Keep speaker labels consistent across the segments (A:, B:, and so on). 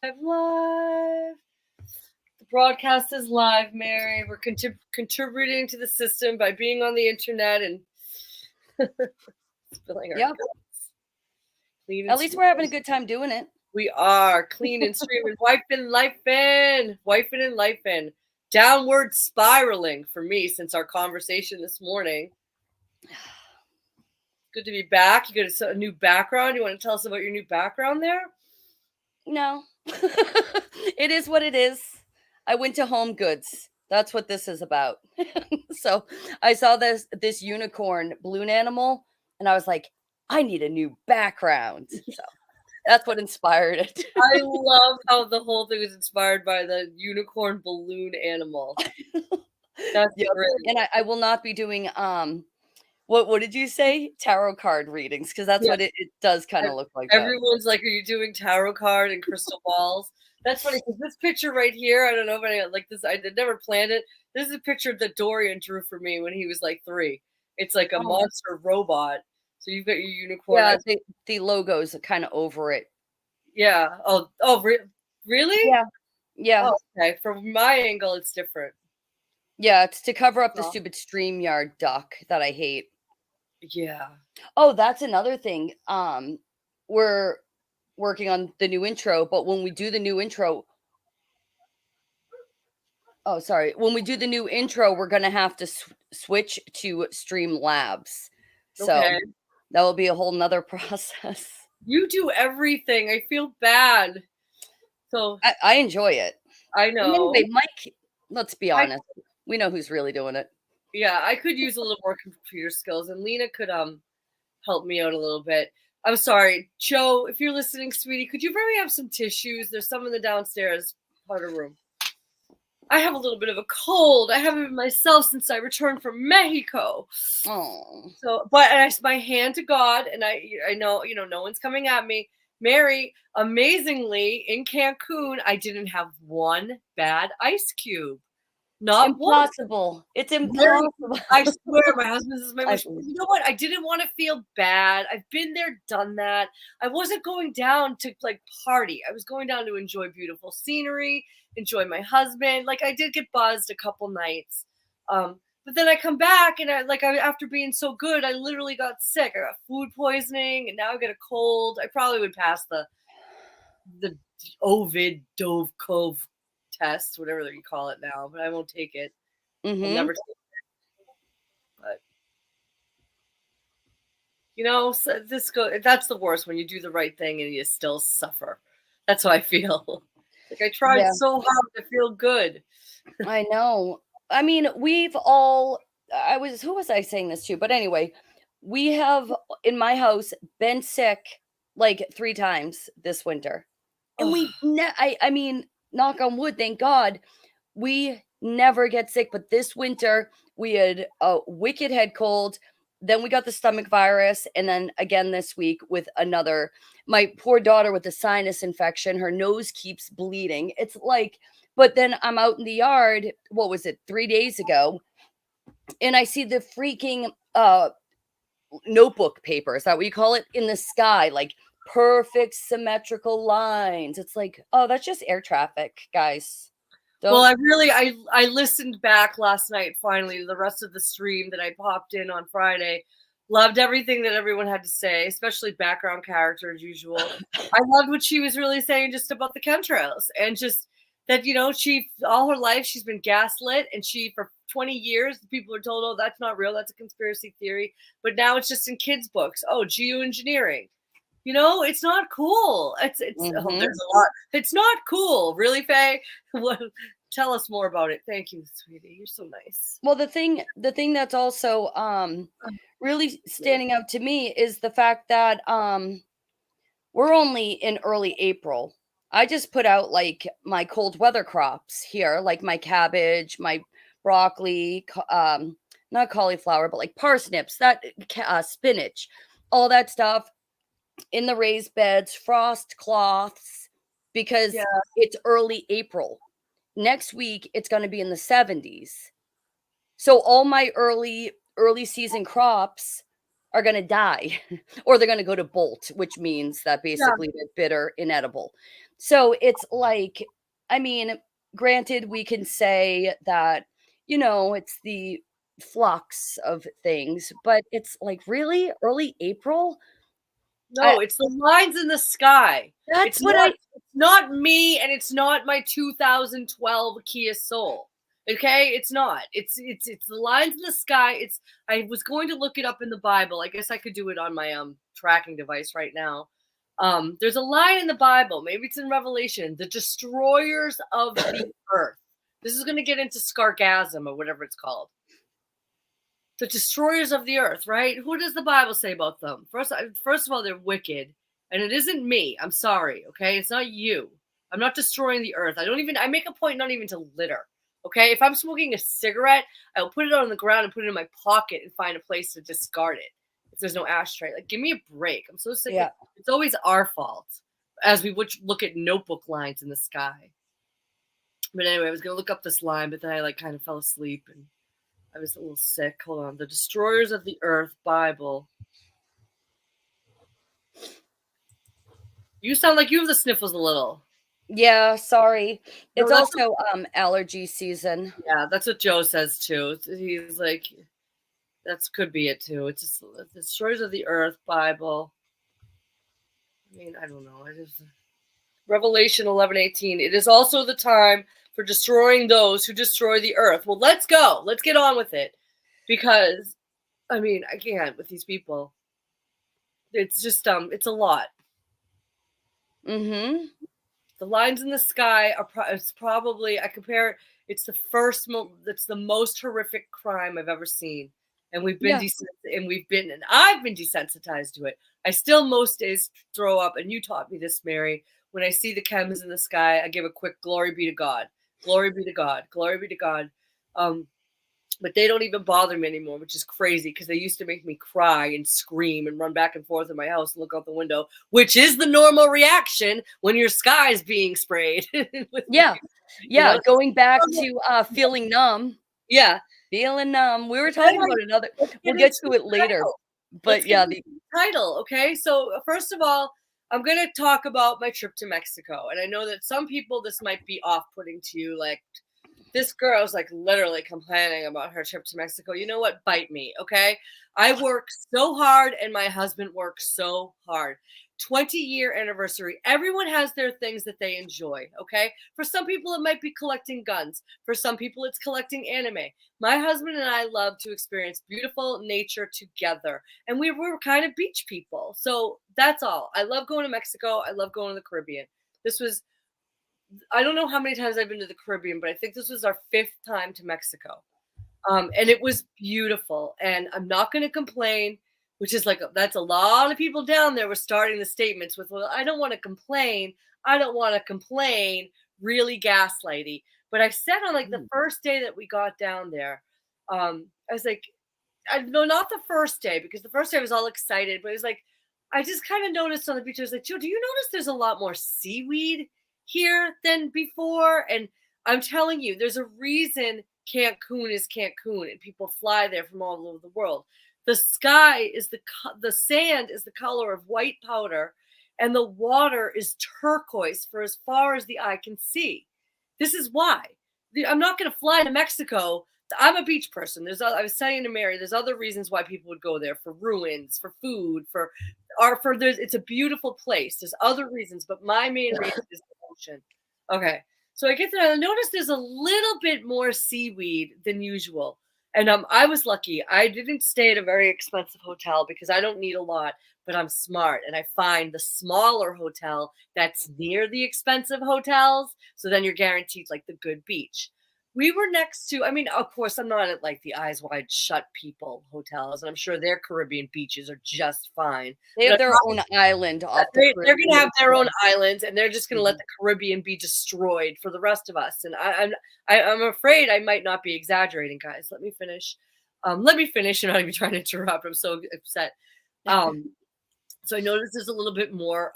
A: Live. The broadcast is live, Mary. We're contributing to the system by being on the internet and spilling our guts.
B: At least we're having a good time doing it.
A: We are clean and streaming, wifing and lifing. Downward spiraling for me since our conversation this morning. Good to be back. You got a new background. You want to tell us about your new background there?
B: No. It is what it is. I went to Home Goods. That's what this is about. So I saw this unicorn balloon animal, and I was like, I need a new background. So that's what inspired it.
A: I love how the whole thing was inspired by the unicorn balloon animal. That's great.
B: And I will not be doing what did you say? Tarot card readings, because that's what it does kind of look like.
A: Everyone's like, are you doing tarot card and crystal balls? That's funny because this picture right here, I don't know if I like this. I never planned it. This is a picture that Dorian drew for me when he was like 3. It's like a monster robot. So you've got your unicorn.
B: Yeah, the logo's kind of over it.
A: Yeah. Oh, really?
B: Yeah. Yeah.
A: Oh, okay. From my angle, it's different.
B: Yeah, it's to cover up the stupid StreamYard duck that I hate.
A: Yeah.
B: Oh, that's another thing. We're working on the new intro, but when we do the new intro, when we do the new intro, we're gonna have to switch to Streamlabs. So that will be a whole nother process.
A: You do everything. I feel bad. So
B: I enjoy it.
A: I know.
B: Anyway, Mike, let's be honest. We know who's really doing it.
A: Yeah, I could use a little more computer skills, and Lena could help me out a little bit. I'm sorry, Joe, if you're listening, sweetie, could you bring me up some tissues? There's some in the downstairs powder room. I have a little bit of a cold. I haven't been myself since I returned from Mexico.
B: Oh.
A: So, but my hand to God, and I know, no one's coming at me. Mary, amazingly, in Cancun, I didn't have one bad ice cube. Not
B: impossible.
A: One.
B: It's impossible.
A: I swear, my husband is my wish. You know what? I didn't want to feel bad. I've been there, done that. I wasn't going down to like party. I was going down to enjoy beautiful scenery, enjoy my husband. Like I did get buzzed a couple nights. But then I come back and after being so good, I literally got sick. I got food poisoning and now I get a cold. I probably would pass the Ovid Dove Cove test, whatever you call it now, but I won't take it. I'll never take it. But so that's the worst when you do the right thing and you still suffer. That's how I feel. Like I tried so hard to feel good.
B: I know. I mean, we've all who was I saying this to? But anyway, we have in my house been sick like 3 times this winter. And I mean, knock on wood, thank God, we never get sick. But this winter, we had a wicked head cold. Then we got the stomach virus. And then again this week with my poor daughter with a sinus infection. Her nose keeps bleeding. It's like, but then I'm out in the yard, 3 days ago, and I see the freaking notebook paper. Is that what you call it? In the sky, like perfect symmetrical lines. It's like, oh, that's just air traffic, guys.
A: Well, I listened back last night, finally, the rest of the stream that I popped in on Friday. Loved everything that everyone had to say, especially background character as usual. I loved what she was really saying just about the chemtrails and just that, she all her life she's been gaslit, and for 20 years people are told, oh, that's not real, that's a conspiracy theory. But now it's just in kids' books. Oh, geoengineering. It's not cool. It's there's a lot. It's not cool, really, Faye. Tell us more about it. Thank you, sweetie. You're so nice.
B: Well, the thing that's also really standing out to me is the fact that we're only in early April. I just put out like my cold weather crops here, like my cabbage, my broccoli, not cauliflower, but like parsnips, that spinach, all that stuff in the raised beds, frost cloths, because it's early April. Next week, it's going to be in the 70s. So all my early season crops are going to die, or they're going to go to bolt, which means that basically they're bitter, inedible. So it's like, I mean, granted, we can say that, it's the flux of things, but it's like really early April. I
A: No, it's the lines in the sky.
B: That's what I
A: It's not me, and it's not my 2012 Kia Soul. Okay? It's not. It's the lines in the sky. I was going to look it up in the Bible. I guess I could do it on my tracking device right now. There's a line in the Bible, maybe it's in Revelation, the destroyers of the earth. This is going to get into Sargassum or whatever it's called. The destroyers of the earth, right? Who does the Bible say about them? First of all, they're wicked, and it isn't me. I'm sorry, okay? It's not you. I'm not destroying the earth. I make a point not even to litter, okay? If I'm smoking a cigarette, I'll put it on the ground and put it in my pocket and find a place to discard it if there's no ashtray. Like, give me a break. I'm so sick.
B: Yeah.
A: It's always our fault as we would look at notebook lines in the sky. But anyway, I was going to look up this line, but then I kind of fell asleep and I was a little sick. Hold on. The Destroyers of the Earth Bible. You sound like you have the sniffles a little.
B: Yeah, sorry.
A: No,
B: It's also allergy season.
A: Yeah, that's what Joe says too. He's like, that could be it too. It's just the Destroyers of the Earth Bible. I mean, I don't know. Revelation 11:18. It is also the time for destroying those who destroy the earth. Well, let's go. Let's get on with it. Because, I mean, I can't with these people. It's just, it's a lot.
B: Mm-hmm.
A: The lines in the sky it's probably, I compare, it's the most horrific crime I've ever seen. And we've been, and I've been desensitized to it. I still most days throw up, and you taught me this, Mary. When I see the chems in the sky, I give a quick glory be to God. Glory be to God. Glory be to God. But they don't even bother me anymore, which is crazy because they used to make me cry and scream and run back and forth in my house and look out the window, which is the normal reaction when your sky is being sprayed.
B: Yeah. Yeah. Going back to feeling numb.
A: Yeah.
B: Feeling numb. We were talking about another. We'll get to it later. But yeah, the
A: title. Okay. So first of all, I'm going to talk about my trip to Mexico. And I know that some people, this might be off-putting to you. Like, this girl's like literally complaining about her trip to Mexico. You know what? Bite me. Okay. I work so hard and my husband works so hard. 20-year anniversary. Everyone has their things that they enjoy. Okay. For some people, it might be collecting guns. For some people, it's collecting anime. My husband and I love to experience beautiful nature together. And we were kind of beach people. So that's all. I love going to Mexico. I love going to the Caribbean. I don't know how many times I've been to the Caribbean, but I think this was our 5th time to Mexico. And it was beautiful. And I'm not going to complain, which is that's a lot of people down there were starting the statements with, well, I don't want to complain. I don't want to complain. Really gaslighty. But I said on the first day that we got down there, I was like, no, not the first day, because the first day I was all excited, but it was like, I just kind of noticed on the beach, I was like, Joe, do you notice there's a lot more seaweed here than before? And I'm telling you, there's a reason Cancun is Cancun and people fly there from all over the world. The sky is the sand is the color of white powder, and the water is turquoise for as far as the eye can see. This is why. I'm not going to fly to Mexico. I'm a beach person. I was saying to Mary, there's other reasons why people would go there: for ruins, for food, it's a beautiful place. There's other reasons, but my main reason is the ocean. Okay. So I get there. I notice there's a little bit more seaweed than usual. And I was lucky. I didn't stay at a very expensive hotel because I don't need a lot, but I'm smart. And I find the smaller hotel that's near the expensive hotels. So then you're guaranteed the good beach. We were next to, of course, I'm not at the Eyes Wide Shut people hotels, and I'm sure their Caribbean beaches are just fine.
B: They have their own island off the Caribbean.
A: They're going to have their own islands, and they're just going to let the Caribbean be destroyed for the rest of us. And I'm afraid I might not be exaggerating, guys. Let me finish. Let me finish. You're not even trying to interrupt. I'm so upset. So I noticed there's a little bit more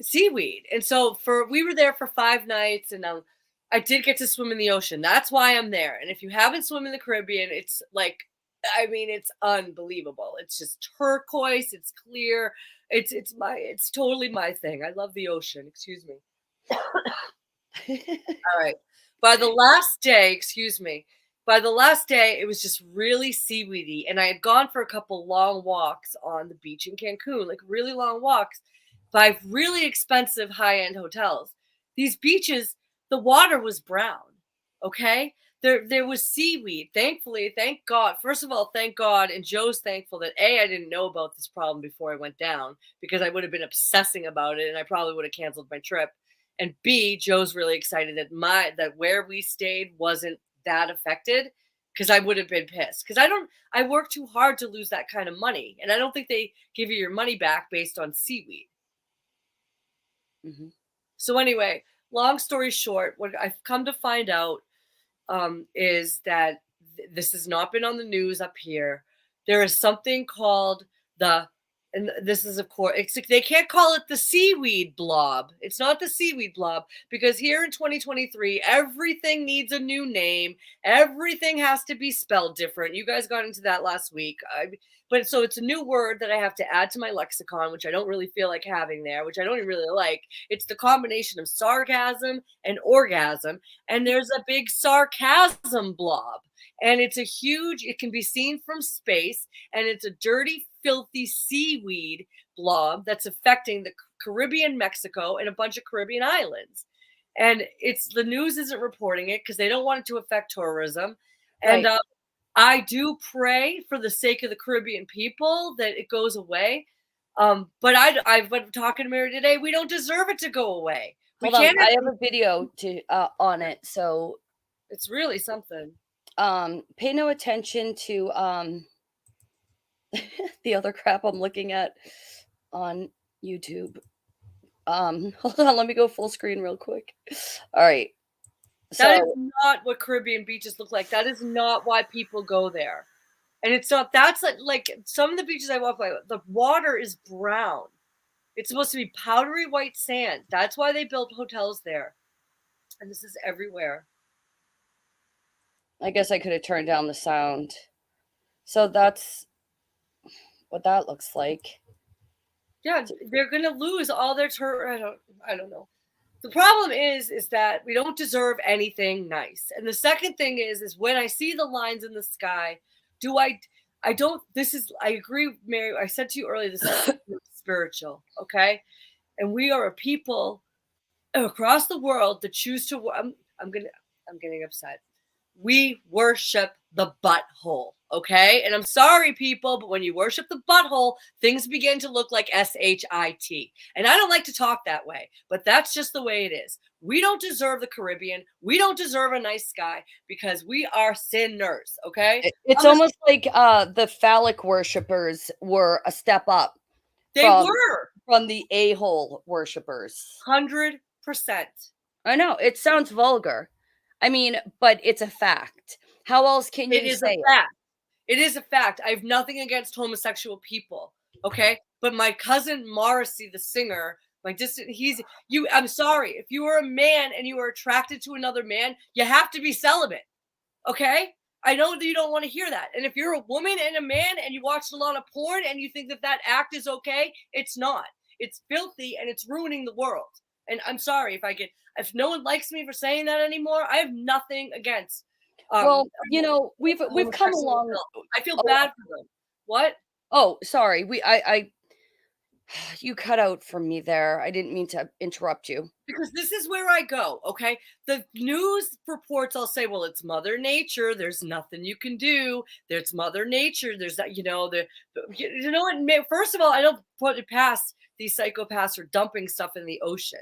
A: seaweed. And so we were there for 5 nights, and I did get to swim in the ocean. That's why I'm there. And if you haven't swum in the Caribbean, it's it's unbelievable. It's just turquoise. It's clear. It's totally my thing. I love the ocean. Excuse me. All right. By the last day, excuse me. By the last day, it was just really seaweedy, and I had gone for a couple long walks on the beach in Cancun, like really long walks by really expensive high-end hotels. These beaches, the water was brown. Okay? There was seaweed. Thankfully, thank God. First of all, thank God, and Joe's thankful that A, I didn't know about this problem before I went down because I would have been obsessing about it and I probably would have canceled my trip. And B, Joe's really excited that where we stayed wasn't that affected because I would have been pissed. Because I work too hard to lose that kind of money. And I don't think they give you your money back based on seaweed.
B: Mhm.
A: So anyway, long story short, what I've come to find out is that this has not been on the news up here. There is something called and this is of course, they can't call it the seaweed blob. It's not the seaweed blob because here in 2023, everything needs a new name. Everything has to be spelled different. You guys got into that last week. But so it's a new word that I have to add to my lexicon, which I don't really feel like having there, which I don't really like. It's the combination of sargasm and orgasm, and there's a big sargassum blob. And it can be seen from space, and it's a dirty, filthy seaweed blob that's affecting the Caribbean, Mexico, and a bunch of Caribbean islands. And the news isn't reporting it because they don't want it to affect tourism. And
B: Right.
A: I do pray for the sake of the Caribbean people that it goes away. But I've been talking to Mary today. We don't deserve it to go away. We
B: Hold on.
A: can't.
B: I have a video to on it. So
A: It's really something.
B: pay no attention to the other crap I'm looking at on YouTube. Hold on, let me go full screen real quick. All right.
A: That is
B: So
A: not what Caribbean beaches look like. That is not why people go there. And it's not, that's like some of the beaches I walk by, the water is brown. It's supposed to be powdery white sand. That's why they built hotels there. And this is everywhere.
B: I guess I could have turned down the sound. So that's what that looks like.
A: Yeah, they're gonna lose all their I don't know. The problem is that we don't deserve anything nice. And the second thing is when I see the lines in the sky, do I don't this is I agree, Mary. I said to you earlier, this is spiritual, okay? And we are a people across the world that choose to I'm getting upset. We worship the butthole, okay? And I'm sorry, people, but when you worship the butthole, things begin to look like shit. And I don't like to talk that way, but that's just the way it is. We don't deserve the Caribbean. We don't deserve a nice sky because we are sinners, okay?
B: It's almost like the phallic worshippers were a step up
A: They were
B: from the a-hole worshippers.
A: 100%.
B: I know it sounds vulgar. I mean, but it's a fact. How else can you
A: It is
B: say
A: a fact. It is a fact. I have nothing against homosexual people, okay? But my cousin Morrissey, the singer, I'm sorry. If you are a man and you are attracted to another man, you have to be celibate, okay? I know that you don't want to hear that. And if you're a woman and a man and you watched a lot of porn and you think that that act is okay, it's not. It's filthy and it's ruining the world. And I'm sorry if no one likes me for saying that anymore, I have nothing against.
B: Well, you know, we've come along.
A: I feel bad for them. What?
B: Oh, sorry. I you cut out from me there. I didn't mean to interrupt you.
A: Because this is where I go, okay? The news reports, I'll say, well, it's Mother Nature. There's nothing you can do. There's Mother Nature. There's that, you know what? First of all, I don't put it past these psychopaths for dumping stuff in the ocean.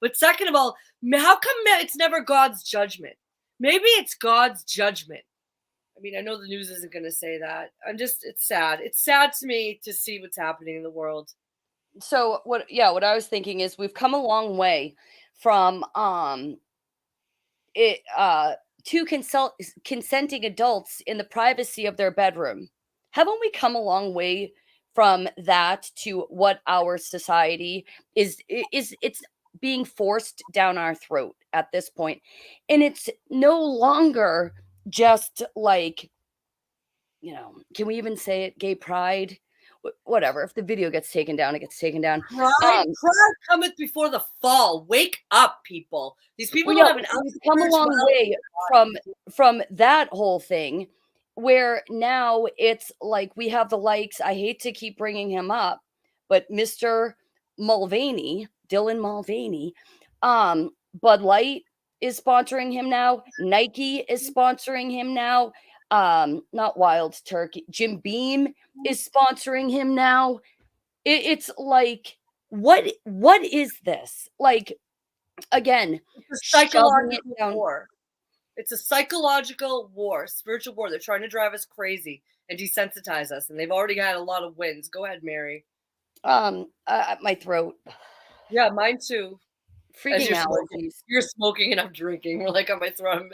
A: But second of all, how come it's never God's judgment? Maybe it's God's judgment. I mean, I know the news isn't going to say that. It's sad. It's sad to me to see what's happening in the world.
B: So what I was thinking is we've come a long way from it two consenting adults in the privacy of their bedroom. Haven't we come a long way from that to what our society is it's being forced down our throat at this point. And it's no longer just like, you know, can we even say it, gay pride? whatever. If the video gets taken down, it gets taken down.
A: Pride cometh before the fall. Wake up, people. These people
B: Well,
A: don't
B: yeah,
A: have an ounce
B: we've
A: of
B: come a long
A: spirituality.
B: way from that whole thing, where now it's like we have the likes. I hate to keep bringing him up, but Mr. Mulvaney, Dylan Mulvaney, Bud Light is sponsoring him now. Nike is sponsoring him now. Not Wild Turkey. Jim Beam is sponsoring him now. It's like, what is this? Like, again,
A: It's a
B: shoving it
A: psychological
B: down.
A: war. It's a psychological war, spiritual war. They're trying to drive us crazy and desensitize us, and they've already had a lot of wins. Go ahead, Mary.
B: My throat,
A: Yeah, mine too. As
B: freaking allergies.
A: you're smoking and I'm drinking. We're like on my throat.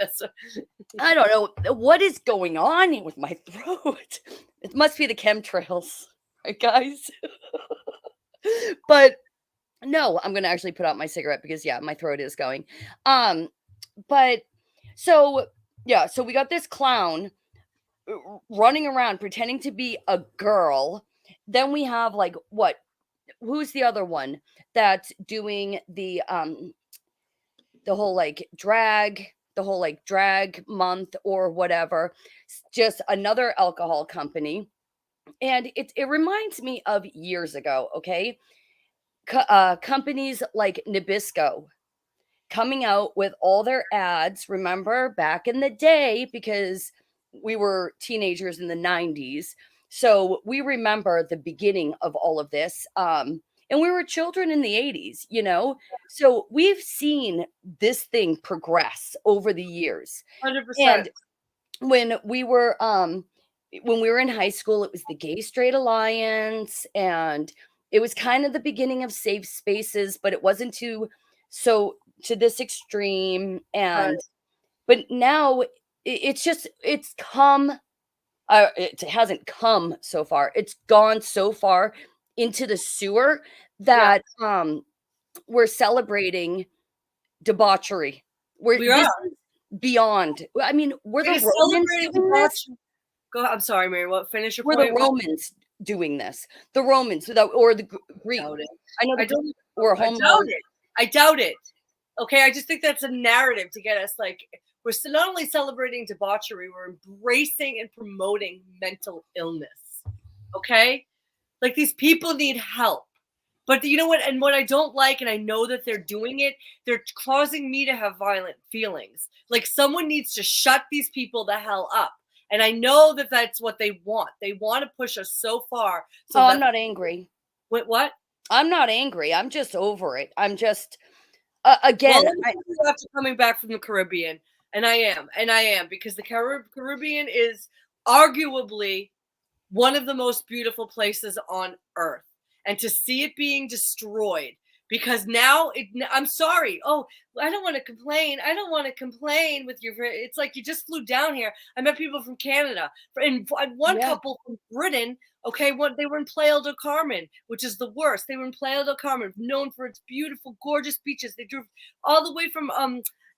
B: I don't know what is going on with my throat. It must be the chemtrails, right, guys? But no, I'm gonna actually put out my cigarette because yeah, my throat is going. But so yeah, so we got this clown running around pretending to be a girl. Then we have like what? Who's the other one that's doing the whole like drag month or whatever? Just another alcohol company, and it reminds me of years ago. Okay, companies like Nabisco coming out with all their ads. Remember back in the day, because we were teenagers in the 90s. So we remember the beginning of all of this. And we were children in the 80s, you know? So we've seen this thing progress over the years.
A: 100%.
B: And when we were in high school, it was the Gay Straight Alliance, and it was kind of the beginning of safe spaces, but it wasn't to this extreme.
A: Right.
B: And but now it's come, it hasn't come so far, it's gone so far into the sewer that we're celebrating debauchery.
A: We
B: This
A: are.
B: is beyond. I mean, were
A: It
B: the
A: is
B: Romans
A: celebrating
B: doing this?
A: debauchery. Go ahead. I'm sorry, Mary. What? Finish your
B: Were the
A: point.
B: Romans doing this? The Romans, or the Greek?
A: Doubt it.
B: I know
A: I
B: the Greeks
A: don't.
B: were
A: I
B: homo.
A: doubt it. I doubt it. Okay, I just think that's a narrative to get us like we're still not only celebrating debauchery, we're embracing and promoting mental illness. Okay, like these people need help. But you know what? And what I don't like, and I know that they're doing it, they're causing me to have violent feelings. Like someone needs to shut these people the hell up. And I know that that's what they want. They want to push us so far. So
B: I'm not angry.
A: What?
B: I'm not angry. I'm just over it. I'm just again.
A: Well, after coming back from the Caribbean, and I am because the Caribbean is arguably one of the most beautiful places on earth, and to see it being destroyed because now I'm sorry. Oh, I don't want to complain. I don't want to complain with your. It's like you just flew down here. I met people from Canada, and one couple from Britain. Okay, they were in Playa del Carmen, which is the worst. They were in Playa del Carmen, known for its beautiful, gorgeous beaches. They drove all the way from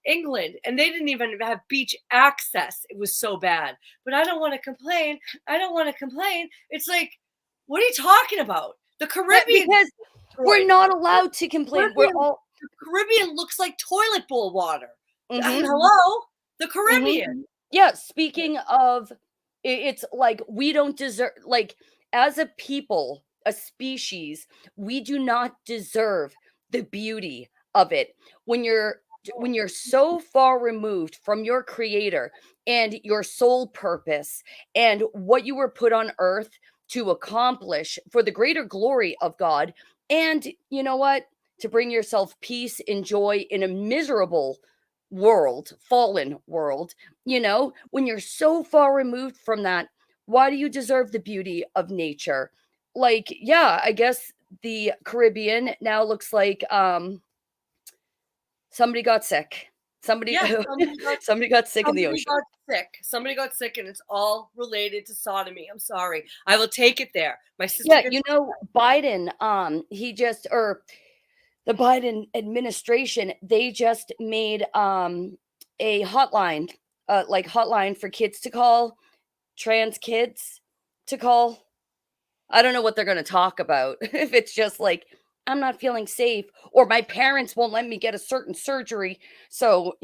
A: England, and they didn't even have beach access. It was so bad. But I don't want to complain. I don't want to complain. It's like, what are you talking about? The Caribbean,
B: because we're not allowed to complain.
A: The Caribbean looks like toilet bowl water.
B: Mm-hmm.
A: Hello, the Caribbean.
B: Mm-hmm. Yeah. Speaking of, it's like we don't deserve. Like as a people, a species, we do not deserve the beauty of it. When you're so far removed from your creator and your sole purpose and what you were put on earth to accomplish for the greater glory of God, and you know what, to bring yourself peace and joy in a miserable world, fallen world, when you're so far removed from that, why do you deserve the beauty of nature? Like, yeah, I guess the Caribbean now looks like somebody got sick. Somebody got sick in the ocean.
A: Somebody got sick, and it's all related to sodomy. I'm sorry. I will take it there. My sister.
B: Yeah, Biden, the Biden administration, they just made a hotline, hotline for kids to call, trans kids to call. I don't know what they're going to talk about. If it's just like, I'm not feeling safe, or my parents won't let me get a certain surgery. So,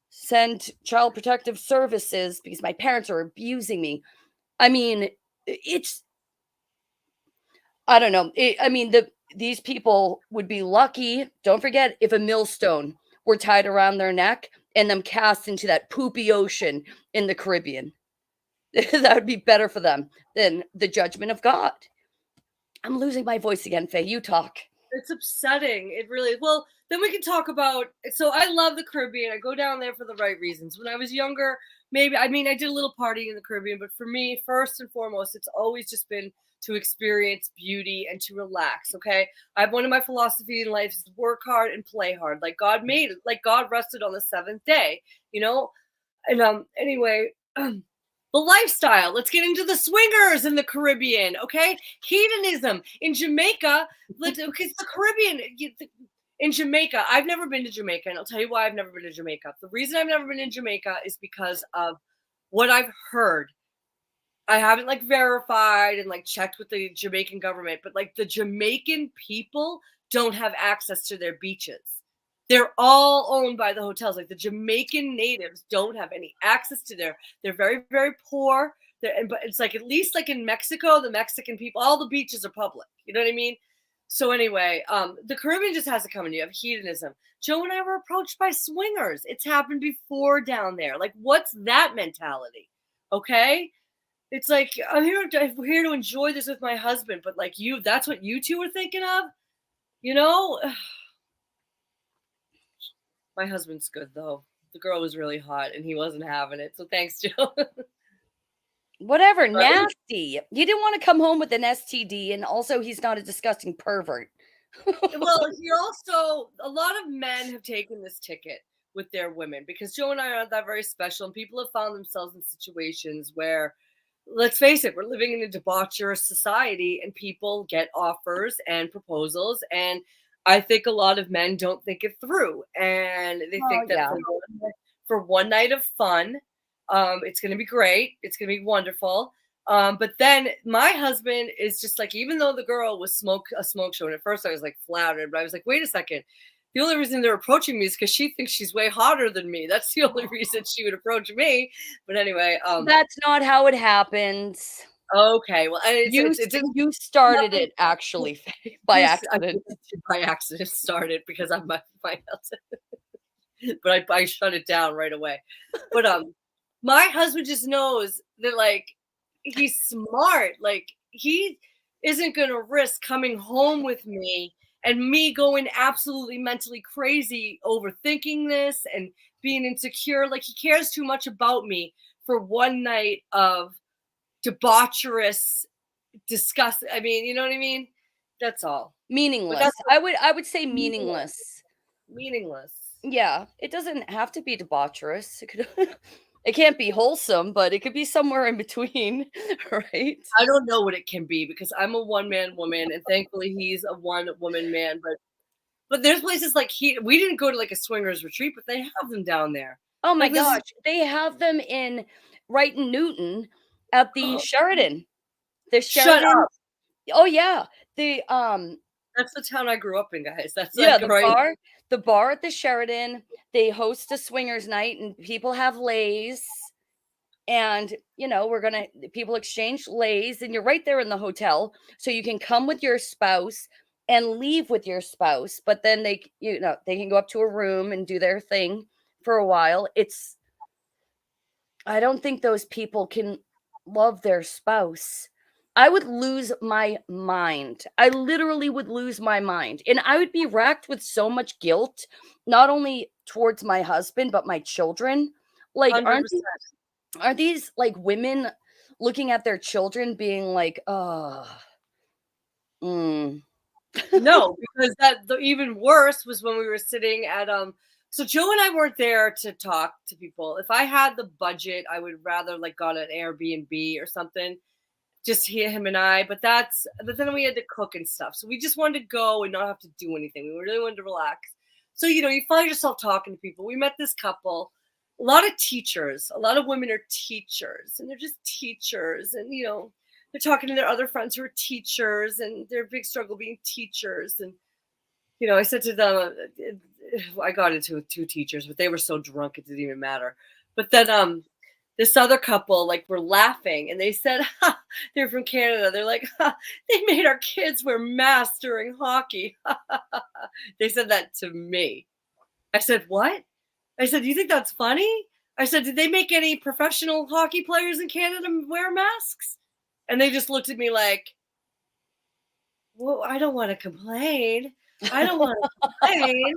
B: send child protective services because my parents are abusing me. I mean, it's, I don't know. I mean, these people would be lucky. Don't forget, if a millstone were tied around their neck and them cast into that poopy ocean in the Caribbean. That would be better for them than the judgment of God. I'm losing my voice again, Faye. You talk.
A: It's upsetting. It really is. Well, then we can talk about. So I love the Caribbean. I go down there for the right reasons. When I was younger, maybe I mean I did a little partying in the Caribbean, but for me, first and foremost, it's always just been to experience beauty and to relax. Okay, I have one of my philosophy in life is work hard and play hard. Like God made it. Like God rested on the seventh day. You know, and anyway. The lifestyle. Let's get into the swingers in the Caribbean, okay? Hedonism in Jamaica. Because the Caribbean, in Jamaica, I've never been to Jamaica, and I'll tell you why I've never been to Jamaica. The reason I've never been in Jamaica is because of what I've heard. I haven't like verified and like checked with the Jamaican government, but like the Jamaican people don't have access to their beaches. They're all owned by the hotels. Like the Jamaican natives don't have any access to they're very, very poor. But it's like, at least like in Mexico, the Mexican people, all the beaches are public. You know what I mean? So anyway, the Caribbean just has to come in. You have hedonism. Joe and I were approached by swingers. It's happened before down there. Like, what's that mentality? Okay. It's like, I'm here to enjoy this with my husband, but like that's what you two are thinking of, you know? My husband's good though. The girl was really hot and he wasn't having it. So thanks, Joe.
B: Whatever, nasty. You didn't want to come home with an STD, and also he's not a disgusting pervert.
A: Well, he also, a lot of men have taken this ticket with their women because Joe and I aren't that very special, and people have found themselves in situations where, let's face it, we're living in a debaucherous society and people get offers and proposals, and I think a lot of men don't think it through, and they think that for one night of fun, it's going to be great, it's going to be wonderful. But then my husband is just like, even though the girl was a smoke show, and at first I was like flattered, but I was like, wait a second. The only reason they're approaching me is because she thinks she's way hotter than me. That's the only reason she would approach me. But anyway,
B: that's not how it happens.
A: Okay, well,
B: you started it actually by accident.
A: By accident started because I'm my husband, but I shut it down right away. But my husband just knows that like he's smart. Like he isn't gonna risk coming home with me and me going absolutely mentally crazy overthinking this and being insecure. Like he cares too much about me for one night of debaucherous disgust. I mean, you know what I mean? That's all.
B: Meaningless. I would say meaningless.
A: Meaningless.
B: Yeah, it doesn't have to be debaucherous. It can't be wholesome, but it could be somewhere in between, right?
A: I don't know what it can be because I'm a one-man woman, and thankfully he's a one-woman man. But there's places like we didn't go to like a swingers retreat, but they have them down there.
B: Oh my gosh, they have them right in Newton at the Sheraton. The Sheraton.
A: Shut up.
B: Oh yeah,
A: that's the town I grew up in, guys. That's
B: like the bar at the Sheraton. They host a swingers night, and people have lays, and people exchange lays, and you're right there in the hotel, so you can come with your spouse and leave with your spouse. But then they can go up to a room and do their thing for a while. I don't think those people can love their spouse. I would lose my mind. I literally would lose my mind. And I would be racked with so much guilt, not only towards my husband, but my children. Like,
A: 100%.
B: Are these like women looking at their children being like, oh,
A: No, because even worse was when we were sitting at, so Joe and I weren't there to talk to people. If I had the budget, I would rather like got an Airbnb or something. Just him and I, but then we had to cook and stuff. So we just wanted to go and not have to do anything. We really wanted to relax. So, you find yourself talking to people. We met this couple, a lot of teachers, a lot of women are teachers and they're just teachers. And, they're talking to their other friends who are teachers, and their big struggle being teachers. And I said to them, I got into it with two teachers, but they were so drunk it didn't even matter. But then this other couple were laughing, and they said, ha, they're from Canada. They're like, ha, they made our kids wear masks during hockey. They said that to me. I said, what? I said, do you think that's funny? I said, did they make any professional hockey players in Canada wear masks? And they just looked at me like, well, I don't want to complain. I don't want to complain.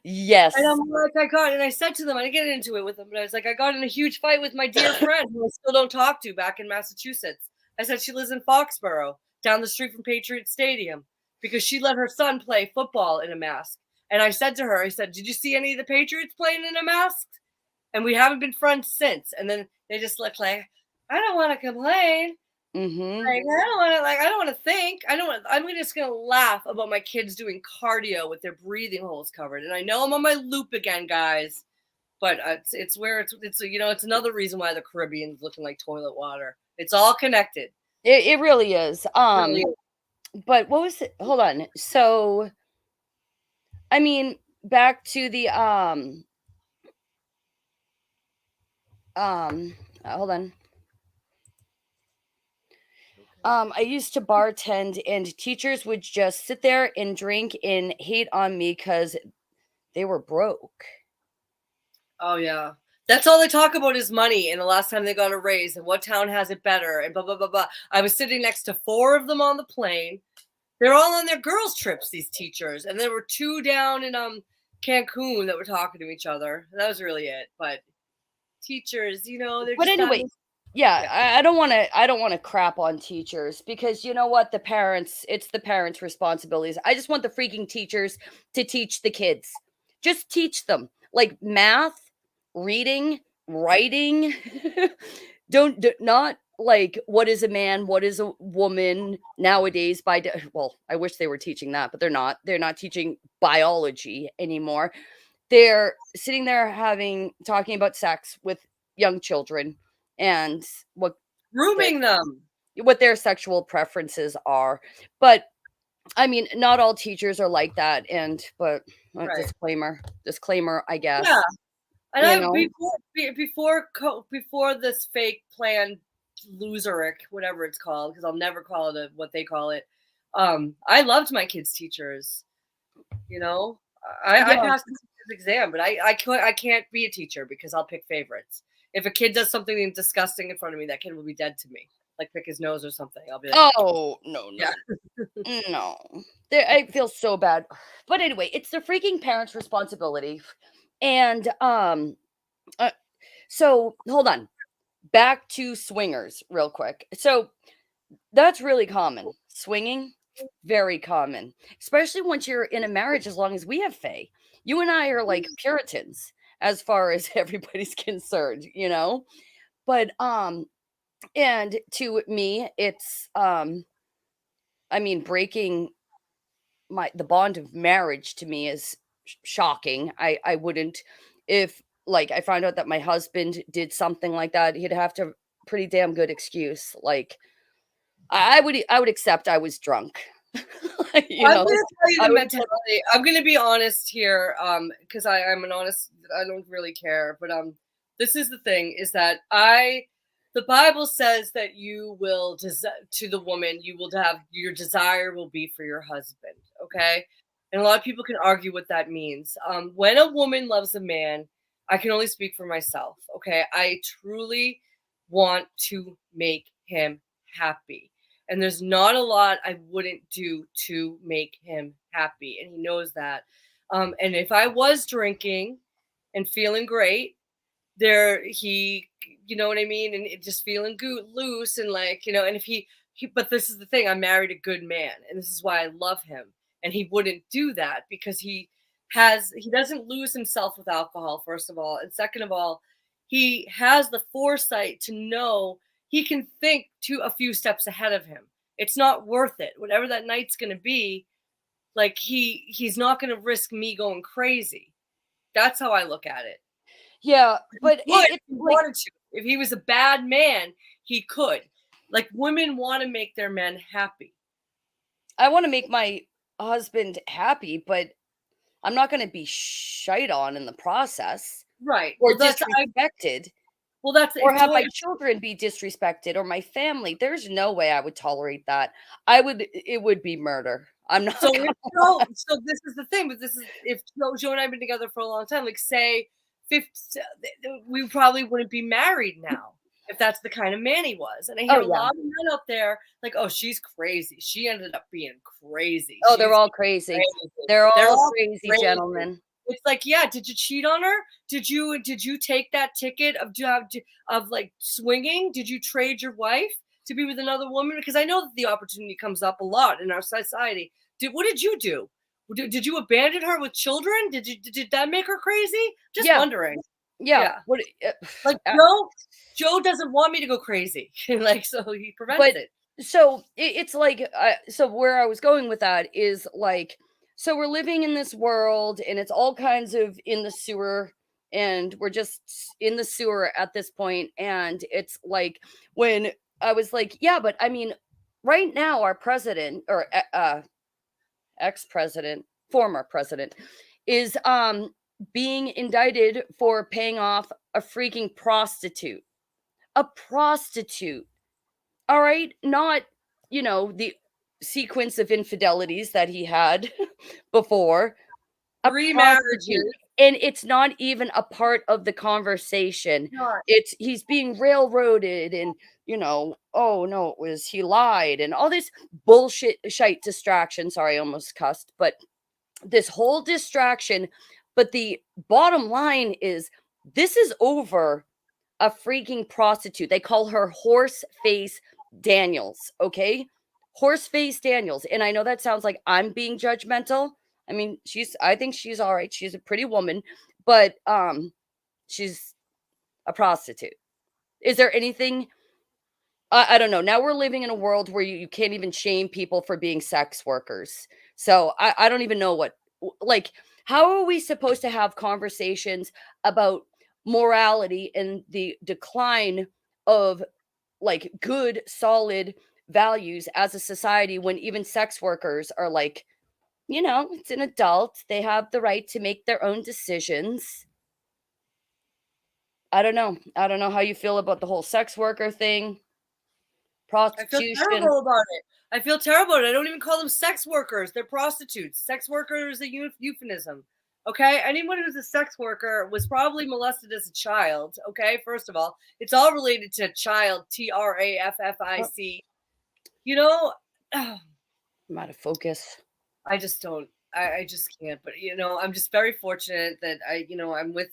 B: Yes.
A: And I'm like, and I said to them, I didn't get into it with them, but I was like, I got in a huge fight with my dear friend who I still don't talk to back in Massachusetts. I said she lives in Foxborough, down the street from Patriot Stadium, because she let her son play football in a mask. And I said to her, I said, did you see any of the Patriots playing in a mask? And we haven't been friends since. And then they just looked like, I don't want to complain.
B: Mm-hmm.
A: I don't want to think. I'm just going to laugh about my kids doing cardio with their breathing holes covered. And I know I'm on my loop again, guys, but it's another reason why the Caribbean's looking like toilet water. It's all connected.
B: It really is. But what was it? Hold on. So, I mean, back to the hold on. I used to bartend, and teachers would just sit there and drink and hate on me because they were broke.
A: Oh yeah, that's all they talk about is money. And the last time they got a raise, and what town has it better, and blah blah blah blah. I was sitting next to 4 of them on the plane. They're all on their girls' trips, these teachers, and there were 2 down in Cancun that were talking to each other. That was really it. But teachers, they're.
B: But
A: just
B: anyway, yeah, I don't want to crap on teachers, because you know what, it's the parents' responsibilities. I just want the freaking teachers to teach the kids. Just teach them like math, reading, writing. Not like what is a man, what is a woman nowadays. Well, I wish they were teaching that, but they're not. They're not teaching biology anymore. They're sitting there talking about sex with young children and
A: grooming them,
B: what their sexual preferences are. But I mean, not all teachers are like that. But
A: right.
B: disclaimer, I guess.
A: Yeah. And before this fake plan, loseric, whatever it's called, because I'll never call it what they call it. I loved my kids' teachers. I passed the teacher's exam, but I can't be a teacher because I'll pick favorites. If a kid does something disgusting in front of me, that kid will be dead to me. Like pick his nose or something. I'll be like,
B: oh no,
A: yeah.
B: No. I feel so bad. But anyway, it's the freaking parents' responsibility. And so hold on. Back to swingers real quick. So that's really common. Swinging, very common. Especially once you're in a marriage, as long as we have Faye. You and I are like Puritans as far as everybody's concerned, But and to me, it's breaking the bond of marriage to me is shocking. I wouldn't, if I found out that my husband did something like that, he'd have to pretty damn good excuse. Like I would accept I was drunk.
A: I'm gonna tell you the mentality. I'm gonna be honest here, because I'm an honest. I don't really care, but this is the thing: is that the Bible says that you will to the woman, you will have your desire will be for your husband. Okay, and a lot of people can argue what that means. When a woman loves a man, I can only speak for myself. Okay, I truly want to make him happy. And there's not a lot I wouldn't do to make him happy. And he knows that. And if I was drinking and feeling great, you know what I mean? And just feeling loose and and if but this is the thing, I married a good man. And this is why I love him. And he wouldn't do that because he doesn't lose himself with alcohol, first of all. And second of all, he has the foresight to know he can think a few steps ahead of him. It's not worth it. Whatever that night's going to be, he's not going to risk me going crazy. That's how I look at it.
B: Yeah, but
A: if he wanted to, if he was a bad man, he could. Like women want to make their men happy.
B: I want to make my husband happy, but I'm not going to be shite on in the process
A: Right.
B: or
A: Well, that's I.
B: disrespected
A: Well, that's
B: or
A: if
B: have
A: Joy.
B: my children be disrespected or my family. There's no way I would tolerate that. It would be murder. I'm not
A: So
B: gonna
A: if Joe, so this is the thing, but this is if Joe and I have been together for a long time. Like say, 50, we probably wouldn't be married now if that's the kind of man he was. And I hear
B: Oh
A: a
B: yeah.
A: lot of men out there like, "Oh, she's crazy. She ended up being crazy.
B: Oh, they're
A: She's
B: all crazy.
A: crazy.
B: They're
A: They're
B: all
A: all
B: crazy,
A: crazy."
B: gentlemen.
A: It's like, yeah, did you cheat on her? Did you take that ticket of like swinging? Did you trade your wife to be with another woman? Because I know that the opportunity comes up a lot in our society. What did you do? Did you abandon her with children? Did that make her crazy? Just
B: Yeah,
A: wondering.
B: yeah.
A: Yeah,
B: What?
A: like
B: Uh,
A: Joe doesn't want me to go crazy, like so he prevents
B: but
A: it.
B: so it's like so where I was going with that is like so we're living in this world and it's all kinds of in the sewer and we're just in the sewer at this point and it's like when I was like yeah but I mean right now our president or ex-president former president is being indicted for paying off a freaking prostitute, a prostitute. All right, not, the sequence of infidelities that he had before, a
A: 3
B: prostitute,
A: marriages.
B: and it's not even a part of the conversation.
A: Not
B: It's he's being railroaded and, "Oh, no, it was he lied," and all this bullshit shite distraction. Sorry, I almost cussed, but this whole distraction, but the bottom line is this is over a freaking prostitute. They call her Horseface Daniels, okay? Horseface Daniels. And I know that sounds like I'm being judgmental. I mean, I think she's all right. She's a pretty woman, but she's a prostitute. Is there anything I don't know. Now we're living in a world where you can't even shame people for being sex workers. So I don't even know like how are we supposed to have conversations about morality and the decline of like good solid values as a society when even sex workers are like, it's an adult. They have the right to make their own decisions. I don't know. I don't know how you feel about the whole sex worker thing,
A: I feel
B: prostitution.
A: terrible about it. I feel terrible. I don't even call them sex workers. They're prostitutes. Sex worker is a euphemism. Okay. Anyone who's a sex worker was probably molested as a child. Okay. First of all, it's all related to child, TRAFFIC. You know,
B: I'm out of focus.
A: I just don't, I just can't. But, I'm just very fortunate that I'm with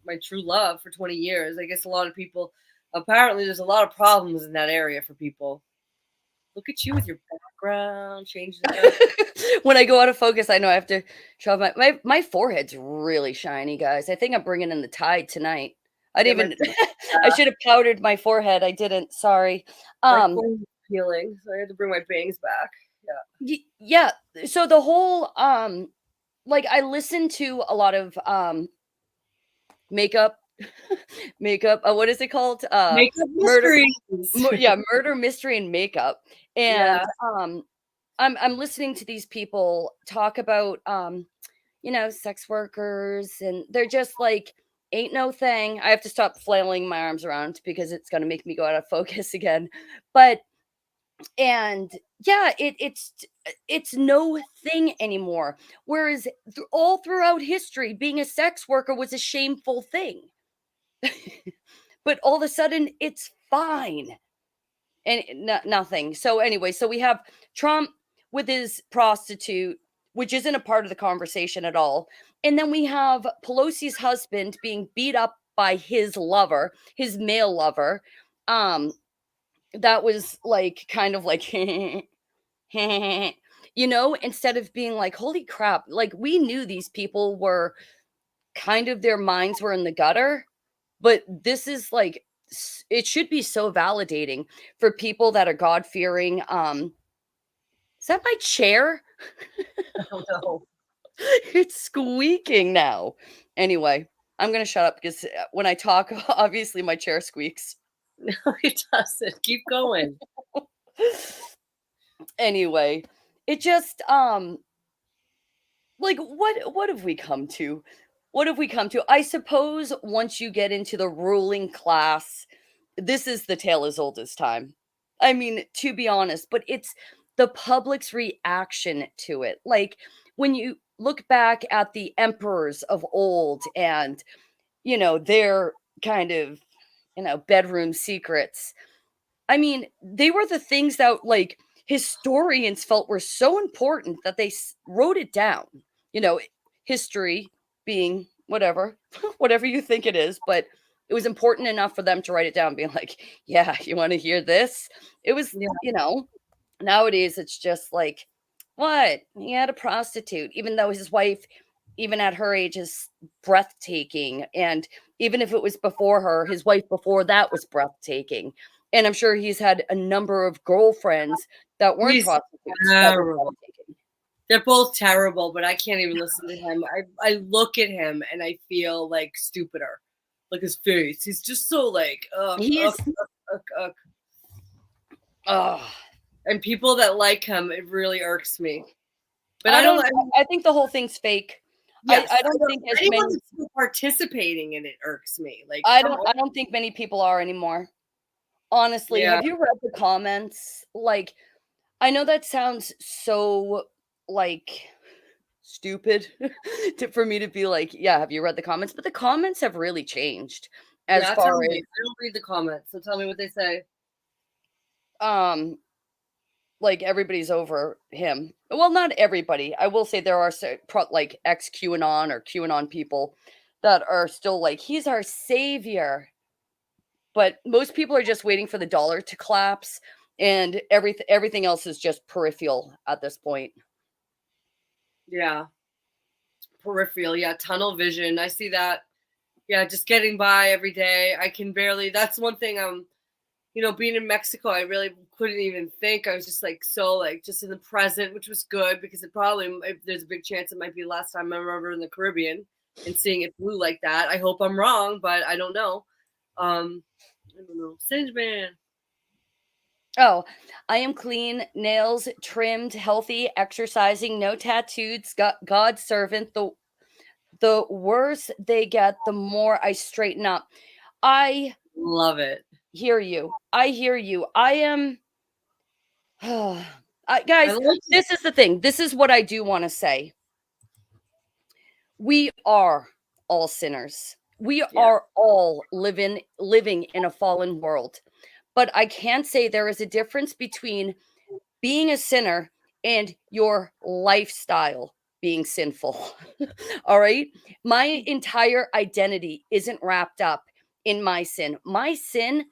A: my true love for 20 years. I guess a lot of people, apparently, there's a lot of problems in that area for people. Look at you with your background, changing it up.
B: When I go out of focus, I know I have to shove my forehead's really shiny, guys. I think I'm bringing in the tide tonight. I
A: Yeah,
B: didn't even I should have powdered my forehead. I didn't. Sorry.
A: my forehead's peeling, so I had to bring my bangs back. Yeah.
B: Yeah. So the whole like I listen to a lot of makeup makeup what is it called
A: Makeup
B: murder
A: mysteries.
B: yeah, murder mystery and makeup and
A: Yeah.
B: I'm listening to these people talk about sex workers and they're just like ain't no thing. I have to stop flailing my arms around because it's going to make me go out of focus again. But and yeah, it's no thing anymore. Whereas all throughout history, being a sex worker was a shameful thing. But all of a sudden, it's fine and nothing. So anyway, so we have Trump with his prostitute, which isn't a part of the conversation at all, and then we have Pelosi's husband being beat up by his lover, his male lover. That was like kind of like instead of being like, holy crap, like we knew these people were kind of their minds were in the gutter, but this is like, it should be so validating for people that are God fearing. Is that my chair?
A: I don't know.
B: It's squeaking now. Anyway, I'm going to shut up because when I talk, obviously my chair squeaks.
A: No, it doesn't. Keep going.
B: Anyway, it just like what have we come to? What have we come to? I suppose once you get into the ruling class, this is the tale as old as time. I mean, to be honest, but it's the public's reaction to it. Like when you look back at the emperors of old and, their kind of, bedroom secrets. I mean, they were the things that like historians felt were so important that they wrote it down. You know, history being whatever, whatever you think it is, but it was important enough for them to write it down, being like, yeah, you want to hear this? It was,
A: Yeah.
B: nowadays it's just like, what? He had a prostitute, even though his wife, even at her age, is breathtaking. And even if it was before her, his wife before that was breathtaking. And I'm sure he's had a number of girlfriends that weren't
A: He's
B: prostitutes that were
A: terrible.
B: breathtaking.
A: They're both terrible, but I can't even listen to him. I look at him and I feel like stupider. Like his face. He's just so like,
B: He's
A: and people that like him, it really irks me. But
B: I
A: I don't
B: don't.
A: like.
B: I think the whole thing's fake.
A: Yes,
B: I don't think as
A: anyone
B: many.
A: that's still participating in it irks me. Like,
B: I
A: come
B: don't.
A: on.
B: I don't think many people are anymore. Honestly,
A: Yeah,
B: have you read the comments? Like, I know that sounds so like stupid for me to be like, yeah, have you read the comments? But the comments have really changed as
A: yeah. Tell
B: far
A: me.
B: as
A: I don't read the comments, so tell me what they say.
B: um like everybody's over him. Well, not everybody. I will say there are like ex QAnon or QAnon people that are still like he's our savior. But most people are just waiting for the dollar to collapse and everything else is just peripheral at this point.
A: Yeah, peripheral. Yeah, tunnel vision. I see that. Yeah, just getting by every day. I can barely. That's one thing. Being in Mexico, I really couldn't even think. I was just like so like just in the present, which was good because there's a big chance it might be the last time I'm ever in the Caribbean and seeing it blue like that. I hope I'm wrong, but I don't know. I don't know. Singe man.
B: Oh, I am clean, nails trimmed, healthy, exercising, no tattoos, God's servant. The worse they get, the more I straighten up. I
A: Love it.
B: hear you. I hear you. I am
A: I
B: guys,
A: like it.
B: this is the thing. This is what I do want to say. We are all sinners. We
A: Yeah.
B: are all living in a fallen world. But I can say there is a difference between being a sinner and your lifestyle being sinful. All right? My entire identity isn't wrapped up in my sin. My sin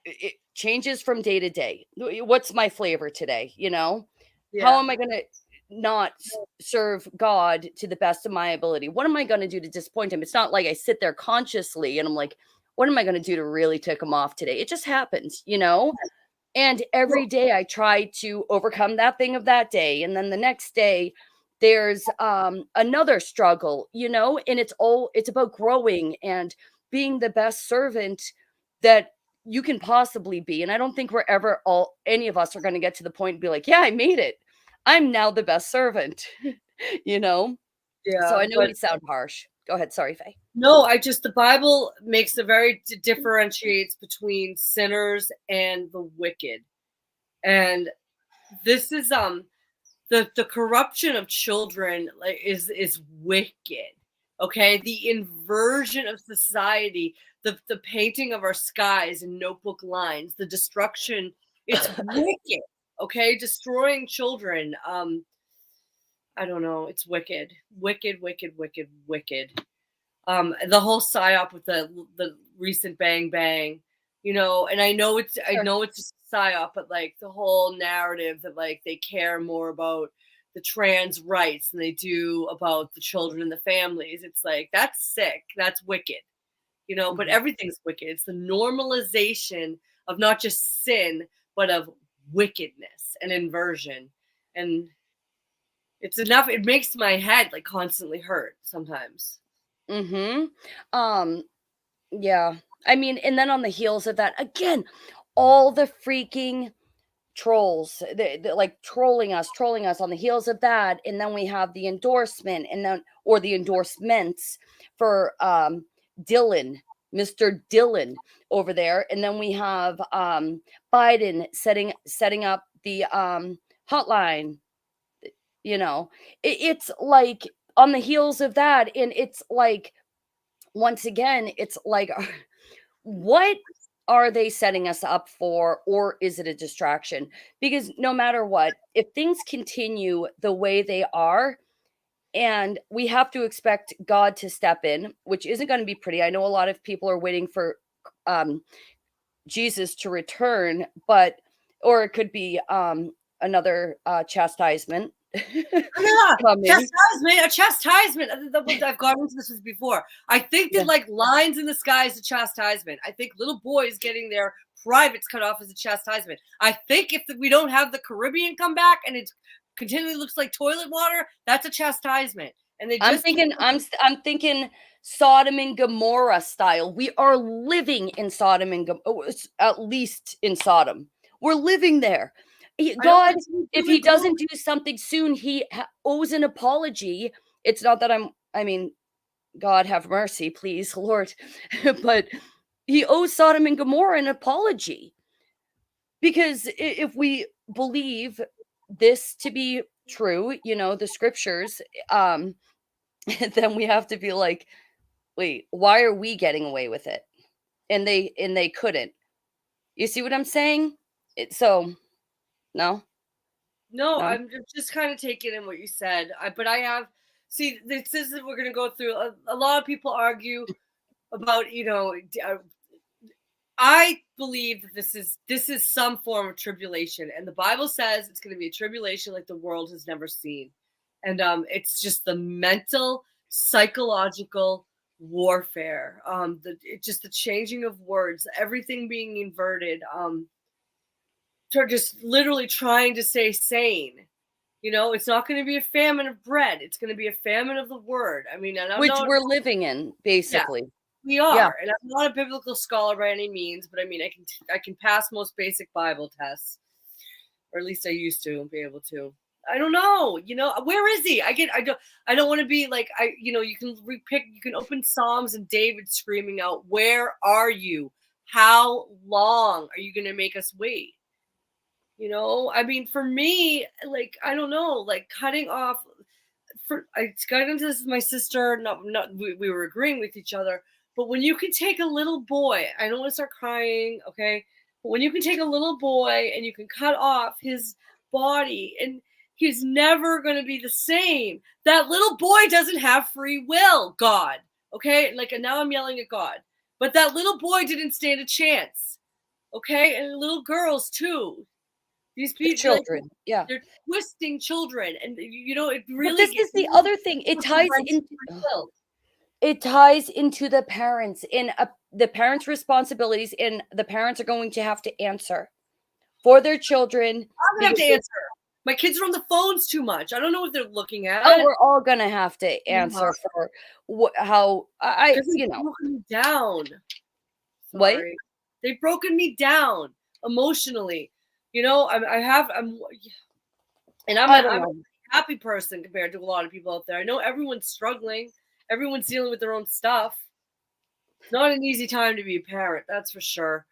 B: it changes from day to day. What's my flavor today, How
A: Yeah.
B: am I going to not serve God to the best of my ability? What am I going to do to disappoint him? It's not like I sit there consciously and I'm like, what am I going to do to really tick him off today? It just happens. And every
A: Well,
B: day I try to overcome that thing of that day. And then the next day, there's another struggle, and it's about growing and being the best servant that you can possibly be. And I don't think we're ever any of us are going to get to the point and be like, yeah, I made it. I'm now the best servant, you know? So
A: yeah,
B: I know
A: but
B: we sound harsh. Go ahead. Sorry, Faye.
A: no, the Bible makes a very differentiates between sinners and the wicked. And this is the corruption of children like is wicked. Okay, the inversion of society, the painting of our skies in notebook lines, the destruction, it's wicked. Okay, destroying children. I don't know, it's wicked, wicked, wicked, wicked, wicked. The whole psyop with the recent bang bang, and I
B: Sure.
A: know it's a psyop, but like the whole narrative that like they care more about the trans rights than they do about the children and the families. It's like that's sick. That's wicked. But
B: Mhm.
A: everything's wicked. It's the normalization of not just sin, but of wickedness and inversion. And it's enough. It makes my head like constantly hurt sometimes.
B: Mhm. Um, yeah. I mean, and then on the heels of that, again, all the freaking trolls, like trolling us on the heels of that, and then we have the endorsement, and then or the endorsements for Dylan, Mr. Dylan over there, and then we have Biden setting up the hotline. It's like on the heels of that, and it's like once again, it's like what are they setting us up for, or is it a distraction? Because no matter what, if things continue the way they are, and we have to expect God to step in, which isn't going to be pretty. I know a lot of people are waiting for um, Jesus to return, but or it could be another chastisement
A: Yeah,
B: coming.
A: a chastisement. I've gone into this before. I think that
B: Yeah.
A: like lines in the sky is a chastisement. I think little boys getting their privates cut off is a chastisement. I think if we don't have the Caribbean come back and it continually looks like toilet water, that's a chastisement. And they
B: I'm
A: just keep
B: thinking I'm thinking Sodom and Gomorrah style. We are living in Sodom and at least in Sodom. We're living there.
A: I don't
B: God,
A: want to be
B: if
A: doom
B: he
A: and gloom.
B: doesn't do something soon, he owes an apology. It's not that I mean, God have mercy, please, Lord. But he owes Sodom and Gomorrah an apology. Because if we believe this to be true, the scriptures, then we have to be like, wait, why are we getting away with it? And they couldn't. You see what I'm saying? So no,
A: No,
B: no.
A: I'm just kind of taking in what you said. But I have see this is we're going to go through. A lot of people argue about I believe that this is some form of tribulation, and the Bible says it's going to be a tribulation like the world has never seen, and it's just the mental, psychological warfare, just the changing of words, everything being inverted, just literally trying to stay sane. It's not going to be a famine of bread; it's going to be a famine of the word. I mean, and I'm
B: Which
A: not.
B: we're living in,
A: Yeah,
B: basically.
A: we
B: Yeah.
A: are, and I'm not a biblical scholar by any means, but I mean, I can pass most basic Bible tests, or at least I used to be able to. I don't know, where is he? I don't want to be like you can you can open Psalms and David screaming out, "Where are you? How long are you going to make us wait?" I mean, for me, like I don't know, like cutting off. I got into this with my sister. Not we were agreeing with each other. But when you can take a little boy, I don't want to start crying, okay? But when you can take a little boy and you can cut off his body, and he's never going to be the same. That little boy doesn't have free will, God, okay? Like, and now I'm yelling at God. But that little boy didn't stand a chance, okay? And little girls too. These
B: The
A: people, like,
B: children. Yeah.
A: they're twisting children, and it
B: But
A: really
B: this
A: gets
B: is the other thing. It ties into the parents in the parents' responsibilities, and the parents are going to have to answer for their children
A: I'm gonna have
B: because
A: to answer. My kids are on the phones too much. I don't know what they're looking
B: oh,
A: at.
B: we're all gonna have to answer for how I
A: Because they've broken me down.
B: what?
A: Sorry, they've broken me down emotionally. And
B: I don't
A: I'm a
B: know.
A: happy person compared to a lot of people out there. I know everyone's struggling. Everyone's dealing with their own stuff. It's not an easy time to be a parent, that's for sure.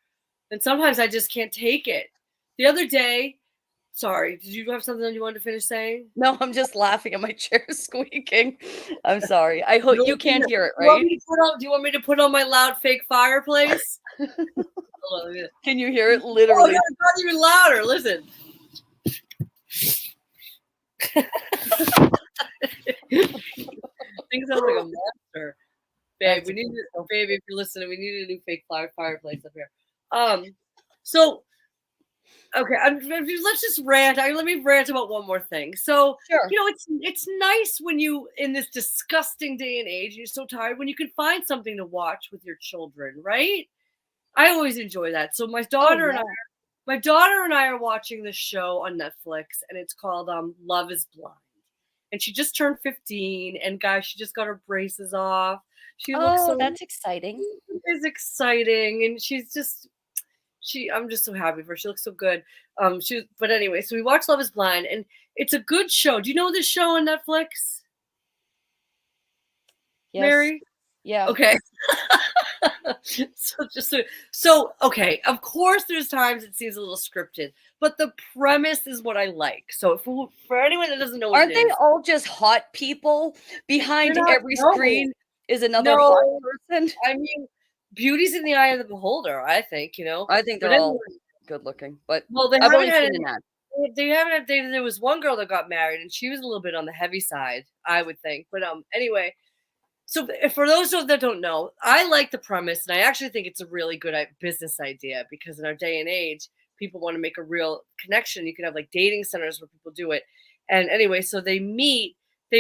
A: And sometimes I just can't take it. The other day, sorry, did you have something you wanted to finish saying?
B: No, I'm just laughing at my chair squeaking. I'm sorry. I hope
A: You
B: you
A: want me
B: can't
A: to,
B: hear it,
A: you want
B: right?
A: me to put on, do you want me to put on my loud fake fireplace? Hold on,
B: Can you hear it?
A: oh,
B: Literally.
A: yeah, it's not even louder. Listen. Things sound like a monster. Babe, babe, if you're listening, we need a new fake fireplace up here. So okay, let's just rant. Let me rant about one more thing. So,
B: Sure.
A: it's nice when you, in this disgusting day and age, you're so tired, when you can find something to watch with your children, right? I always enjoy that. So my
B: Oh
A: daughter and
B: yeah.
A: I are watching this show on Netflix, and it's called Love Is Blind. and she just turned 15. And guys, she just got her braces off. She looks
B: Oh,
A: so
B: that's exciting.
A: It's exciting, and I'm just so happy for her. She looks so good. But anyway, so we watched Love Is Blind, and it's a good show. Do you know this show on Netflix,
B: Yes.
A: Mary?
B: Yeah.
A: Okay. So okay, of course there's times it seems a little scripted, but the premise is what I like. So for anyone that doesn't know what
B: Aren't
A: it
B: they
A: is,
B: all just hot people? Behind every
A: no,
B: screen is another hot
A: no,
B: person.
A: I mean, beauty's in the eye of the beholder, I think,
B: I think
A: But
B: they're all
A: anyway,
B: good looking, but
A: well, they
B: I've
A: haven't
B: only
A: had
B: seen
A: any,
B: an ad.
A: they haven't had dated. There was one girl that got married, and she was a little bit on the heavy side, I would think. But anyway, so for those that don't know, I like the premise, and I actually think it's a really good business idea because in our day and age, people want to make a real connection. You can have like dating centers where people do it. And anyway, so they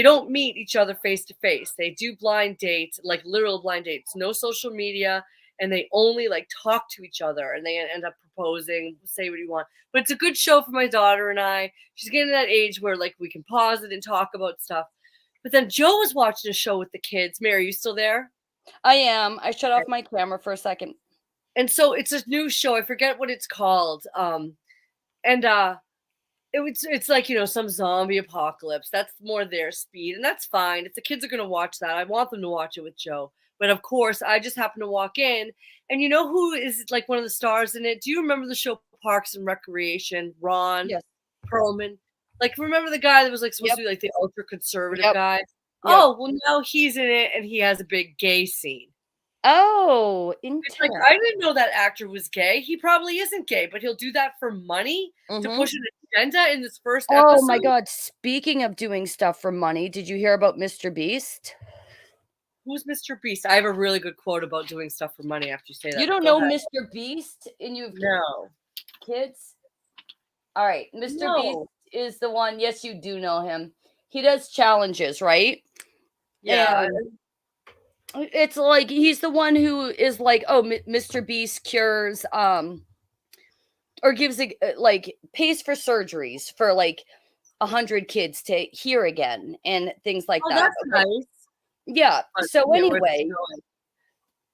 A: don't meet each other face to face. They do blind dates, like literal blind dates, no social media, and they only like talk to each other and they end up proposing, say what you want. But it's a good show for my daughter and I. She's getting to that age where like we can pause it and talk about stuff. But then Joe was watching a show with the kids. Mary, are you still there?
B: I am. I shut off my camera for a second.
A: And so it's a new show. I forget what it's called. And it's like, some zombie apocalypse. That's more their speed, and that's fine. If the kids are gonna watch that, I want them to watch it with Joe. But of course, I just happen to walk in, and you know who is like one of the stars in it? Do you remember the show Parks and Recreation? Ron
B: Yes.
A: Perlman. Like, remember the guy that was like supposed
B: Yep.
A: to be like the ultra conservative
B: Yep.
A: guy?
B: Yep.
A: Oh, well, now he's in it, and he has a big gay scene.
B: Oh,
A: It's like, I didn't know that actor was gay. He probably isn't gay, but he'll do that for money to push an agenda in this first episode.
B: Oh my God. Speaking of doing stuff for money, did you hear about Mr. Beast?
A: Who's Mr. Beast? I have a really good quote about doing stuff for money after you say that.
B: You don't know Mr. Beast and you've
A: No.
B: kids? All right. Mr.
A: No.
B: Beast is the one. Yes, you do know him. He does challenges, right?
A: Yeah.
B: And it's like he's the one who is like, oh, Mr. Beast cures or gives like pays for surgeries for like 100 kids to hear again and things like
A: Oh,
B: that.
A: that's nice.
B: Yeah. So anyway,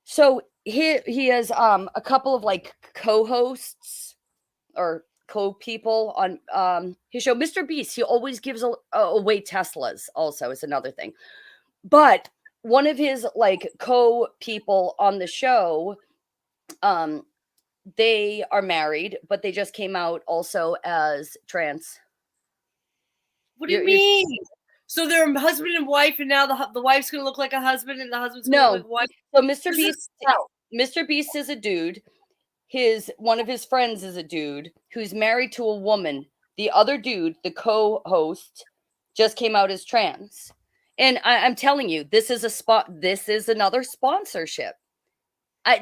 B: so he has a couple of like co-hosts or co-people on his show. Mr. Beast, he always gives away Teslas also is another thing. But one of his like co-people on the show, they are married, but they just came out also as trans.
A: What do you mean? So they're husband and wife, and now the wife's gonna look like a husband, and the husband's gonna look like a wife.
B: So Mr. Beast is a dude. One of his friends is a dude who's married to a woman. The other dude, the co-host, just came out as trans. And I'm telling you, this is another sponsorship.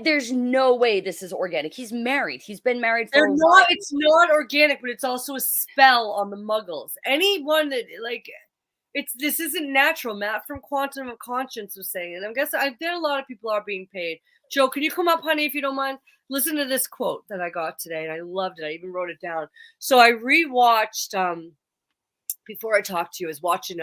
B: There's no way this is organic. He's married. He's been married for a while.
A: It's not organic, but it's also a spell on the muggles. Anyone that this isn't natural. Matt from Quantum of Conscience was saying, and I'm guessing there are a lot of people are being paid. Joe, can you come up, honey, if you don't mind? Listen to this quote that I got today, and I loved it. I even wrote it down. So I rewatched before I talked to you. I was watching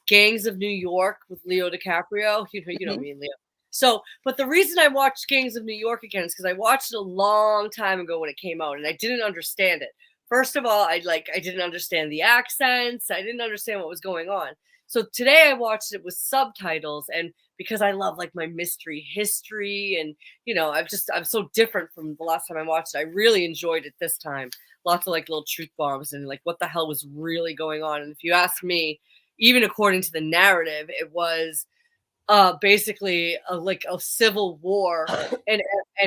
A: Gangs of New York with Leo DiCaprio. You know me and Leo. So, but the reason I watched Gangs of New York again is because I watched it a long time ago when it came out, and I didn't understand it. First of all, I didn't understand the accents. I didn't understand what was going on. So today I watched it with subtitles, and because I love like my mystery history, and I'm so different from the last time I watched it. I really enjoyed it this time. Lots of like little truth bombs and like what the hell was really going on. And if you ask me, even according to the narrative, it was basically like a civil war in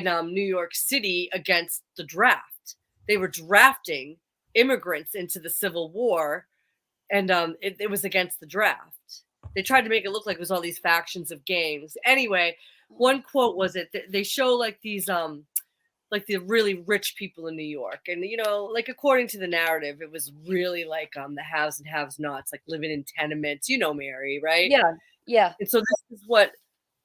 A: New York City against the draft. They were drafting immigrants into the Civil War, and it was against the draft. They tried to make it look like it was all these factions of gangs. Anyway, one quote was they show like these like the really rich people in New York, and like according to the narrative, it was really like the haves and have nots, like living in tenements. Mary, right?
B: Yeah.
A: And so this is what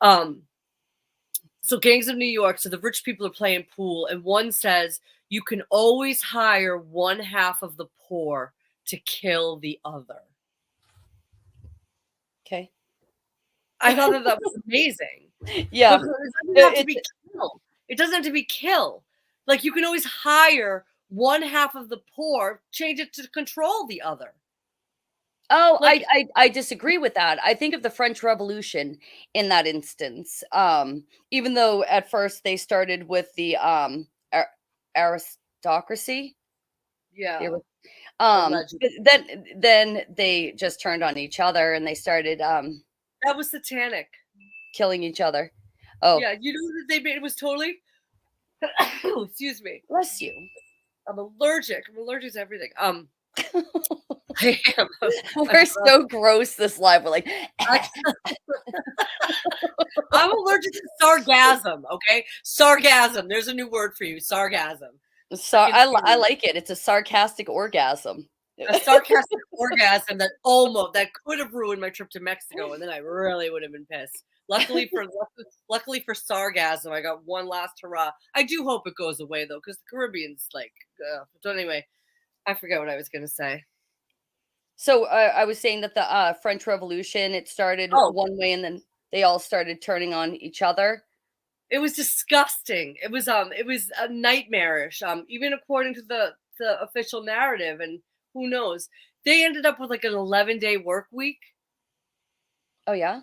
A: so Gangs of New York, so the rich people are playing pool, and one says you can always hire one half of the poor to kill the other. I thought that was amazing.
B: Yeah.
A: Because it doesn't have to be kill. It doesn't have to be kill. Like, you can always hire one half of the poor, change it to control the other.
B: Oh,
A: Like,
B: I disagree with that. I think of the French Revolution in that instance. Even though at first they started with the aristocracy. They
A: yeah,
B: were,
A: allegedly.
B: but then they just turned on each other and they started
A: That was satanic.
B: killing each other. Oh,
A: Yeah, you know that they made it was totally excuse me.
B: bless you.
A: I'm allergic. I'm allergic to everything. I am.
B: We're so gross this live. We're like,
A: I'm allergic to sargassum. Okay, sargassum. There's a new word for you. Sargassum.
B: so I like it. It's a sarcastic orgasm.
A: A sarcastic orgasm that could have ruined my trip to Mexico, and then I really would have been pissed. Luckily for sargassum, I got one last hurrah. I do hope it goes away though, because the Caribbean's like. So anyway, I forget what I was gonna say.
B: So I was saying that the French Revolution, it started one way and then they all started turning on each other.
A: It was disgusting. It was nightmarish. Even according to the official narrative, and who knows, they ended up with like an 11-day work week.
B: Oh yeah,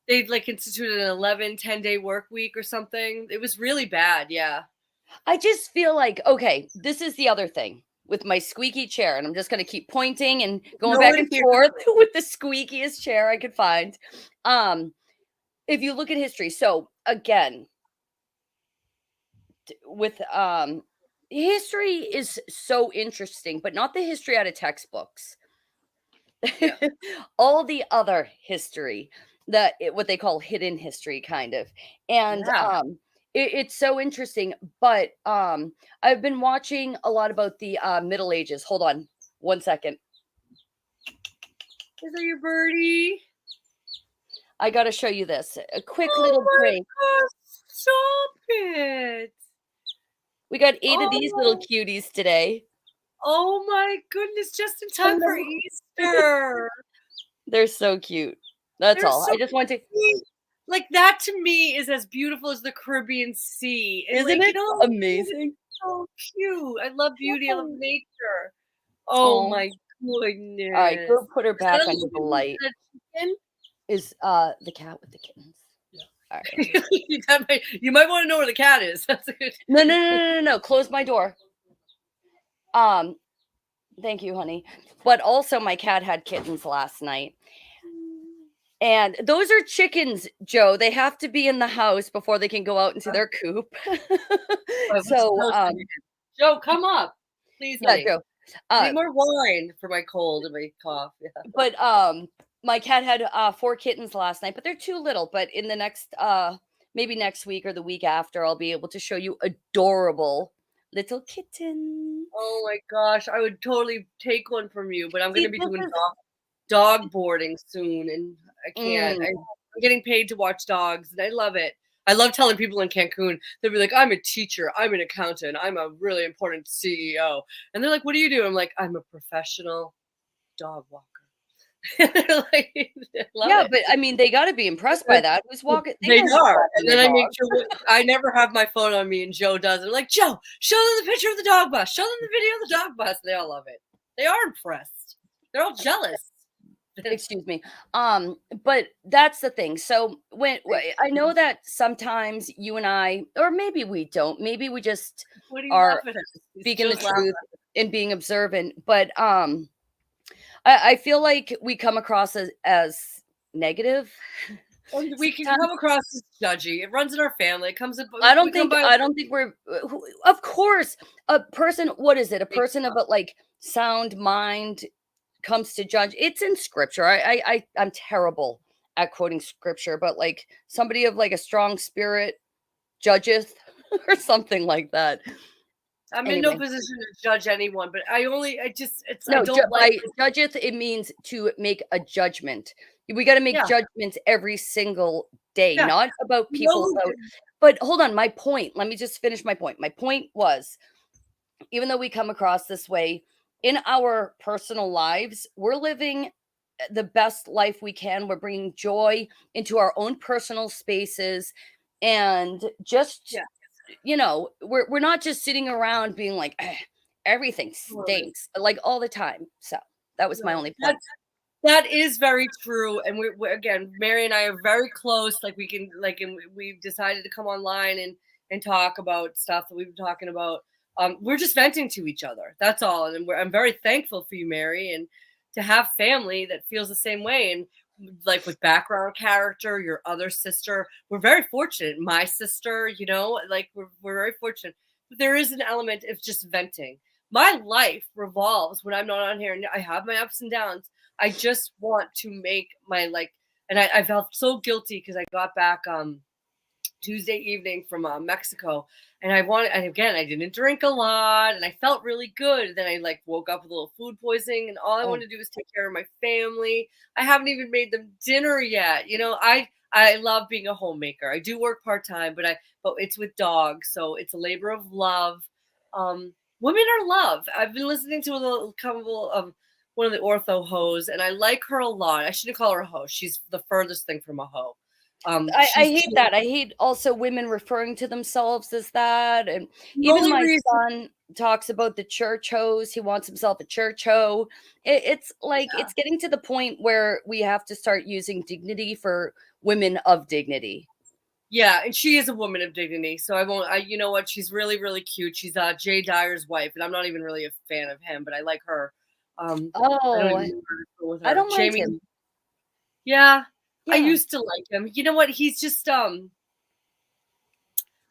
A: They like instituted an 10-day work week or something. It was really bad. Yeah.
B: I just feel like, okay, this is the other thing with my squeaky chair, and I'm just going to keep pointing and going back and forth with the squeakiest chair I could find. If you look at history, so again, with history is so interesting, but not the history out of textbooks.
A: Yeah.
B: All the other history, what they call hidden history, kind of, and it's so interesting. But I've been watching a lot about the Middle Ages. Hold on, 1 second.
A: Is that your birdie?
B: I got to show you this. A quick little break.
A: God, stop it!
B: We got 8 of these little cuties today.
A: Oh my goodness! Just in time for Easter.
B: They're so cute. That's all.
A: So
B: I just want to.
A: Like, that to me is as beautiful as the Caribbean Sea. And
B: Isn't
A: like,
B: it amazing?
A: So cute. I love beauty. I love nature. Oh my goodness.
B: All right, go put her back under the light. Is the cat with the kittens?
A: Yeah.
B: All
A: right. You might want to know where the cat is. That's a good.
B: No. Close my door. Thank you, honey. But also, my cat had kittens last night. And those are chickens, Joe. They have to be in the house before they can go out into their coop. So,
A: Joe, come up, please.
B: Yeah, Joe.
A: Need more wine for my cold and my cough. Yeah.
B: But my cat had 4 kittens last night, but they're too little. But in the next, maybe next week or the week after, I'll be able to show you adorable little kittens.
A: Oh my gosh, I would totally take one from you, but I'm going to be doing dog boarding soon, and I can't. I'm getting paid to watch dogs, and I love it. I love telling people in Cancun, they'll be like, I'm a teacher, I'm an accountant, I'm a really important CEO. And they're like, what do you do? I'm like, I'm a professional dog walker. Like,
B: yeah, but I mean, they got to be impressed by that. Who's walking?
A: They are. And then I make sure I never have my phone on me, and Joe does. And I'm like, Joe, show them the picture of the dog bus. Show them the video of the dog bus. And they all love it. They are impressed. They're all jealous.
B: Excuse me. But that's the thing. So when I know that sometimes you and I, or maybe we don't, maybe we just are speaking the truth and being observant. But I feel like we come across as negative.
A: We can come across as judgy. It runs in our family. It comes.
B: I don't think we're. Of course, a person. What is it? A person of a like sound mind comes to judge. It's in scripture. I'm terrible at quoting scripture, but like somebody of like a strong spirit judgeth or something like that.
A: I'm in no position to judge anyone, but
B: judgeth. It means to make a judgment. We got to make judgments every single day, not about people. But hold on, my point. Let me just finish my point. My point was, even though we come across this way in our personal lives, we're living the best life we can. We're bringing joy into our own personal spaces, and just,
A: Yeah,
B: we're not just sitting around being like, "Eh, everything
A: totally.
B: stinks," like all the time. So that was my
A: No,
B: only point.
A: that is very true, and we're again, Mary and I are very close. Like we can, like, and we've decided to come online and talk about stuff that we've been talking about. We're just venting to each other. That's all, and I'm very thankful for you, Mary, and to have family that feels the same way. And like with background character, your other sister, we're very fortunate. My sister, like we're very fortunate. But there is an element of just venting. My life revolves when I'm not on here, and I have my ups and downs. I just want to make my and I felt so guilty because I got back Tuesday evening from Mexico, and and again, I didn't drink a lot, and I felt really good. Then I woke up with a little food poisoning, and all I
B: Oh,
A: wanted to do was take care of my family. I haven't even made them dinner yet. I love being a homemaker. I do work part time, but it's with dogs, so it's a labor of love. Women are love. I've been listening to a little couple of one of the ortho hoes, and I like her a lot. I shouldn't call her a hoe. She's the furthest thing from a hoe.
B: I hate that. I hate also women referring to themselves as that. And
A: The
B: even
A: only
B: my
A: reason,
B: son talks about the church hose. He wants himself a church hoe. It's like
A: yeah,
B: it's getting to the point where we have to start using dignity for women of dignity.
A: yeah, and she is a woman of dignity. So I won't. You know what? She's really, really cute. She's Jay Dyer's wife, and I'm not even really a fan of him, but I like her. I don't even
B: Oh,
A: know how to go with
B: I
A: her.
B: don't mind
A: Jamie,
B: him.
A: yeah, I
B: Yeah.
A: used to like him. You know what? He's just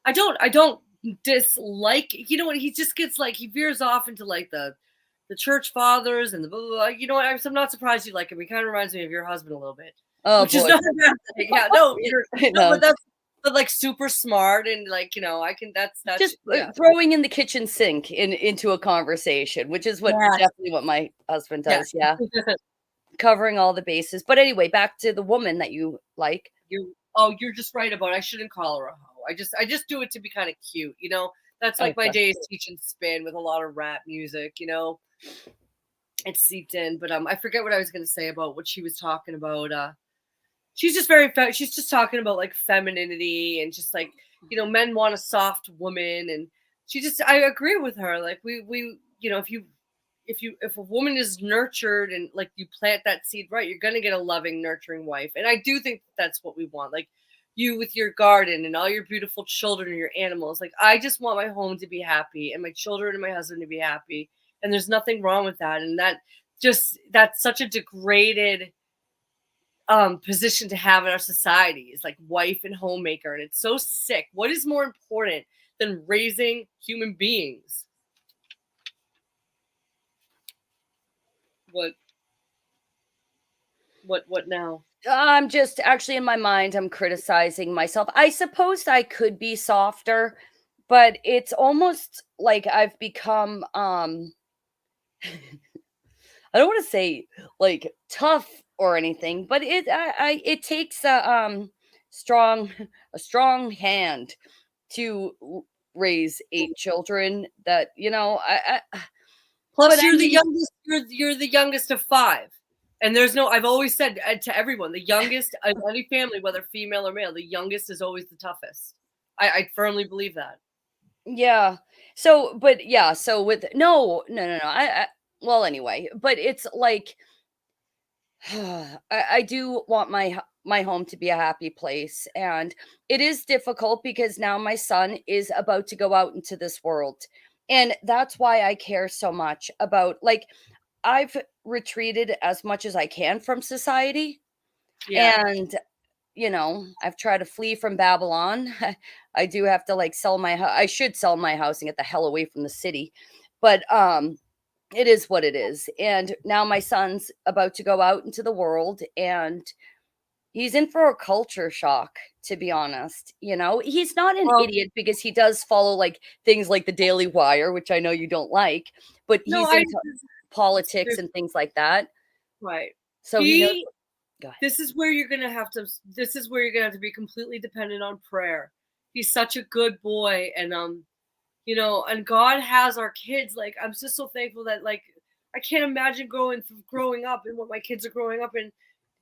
A: I don't dislike. You know what? He just gets he veers off into the church fathers and the blah, blah, blah. You know what? I'm not surprised you like him. He kind of reminds me of your husband a little bit,
B: Oh
A: which is
B: boy.
A: not a bad thing. Yeah, no, you're no,
B: No,
A: but super smart and I can. That's
B: just
A: yeah,
B: throwing in the kitchen sink into a conversation, which is what
A: yes,
B: definitely what my husband
A: yes.
B: does. Yeah. Covering all the bases. But anyway, back to the woman that you like.
A: You're just right about. I shouldn't call her a hoe. I just do it to be kind of cute. That's like my
B: Okay.
A: days teach and spin with a lot of rap music. It's seeped in. But I forget what I was going to say about what she was talking about. She's just she's just talking about femininity and just men want a soft woman, and I agree with her. Like we if a woman is nurtured and you plant that seed right, you're going to get a loving, nurturing wife. And I do think that's what we want. Like you with your garden and all your beautiful children and your animals. Like I just want my home to be happy and my children and my husband to be happy. And there's nothing wrong with that. And that's such a degraded position to have in our society is like wife and homemaker. And it's so sick. What is more important than raising human beings? What what now?
B: I'm just actually in my mind, I'm criticizing myself. I suppose I could be softer, but it's almost like I've become I don't want to say like tough or anything, but it takes strong a strong hand to raise 8 children that but
A: Plus,
B: I
A: you're the
B: mean,
A: youngest. You're the youngest of five, and there's no. I've always said to everyone, the youngest of any family, whether female or male, the youngest is always the toughest. I firmly believe that.
B: yeah. So, but yeah, so with no. Well, anyway, but it's like I do want my home to be a happy place, and it is difficult because now my son is about to go out into this world, and that's why I care so much about I've retreated as much as I can from society,
A: Yeah.
B: and I've tried to flee from Babylon. I do have to sell my I should sell my house and get the hell away from the city. But it is what it is. And now my son's about to go out into the world, and he's in for a culture shock, to be honest. He's not an
A: Well,
B: idiot because he does follow things like the Daily Wire, which I know you don't like, but
A: no,
B: he's into politics
A: there's
B: and things like that.
A: right.
B: So he knows.
A: He.
B: Go ahead.
A: This is where you're gonna have to. This is where you're gonna have to be completely dependent on prayer. He's such a good boy, and and God has our kids. Like I'm just so thankful that I can't imagine growing up and what my kids are growing up in,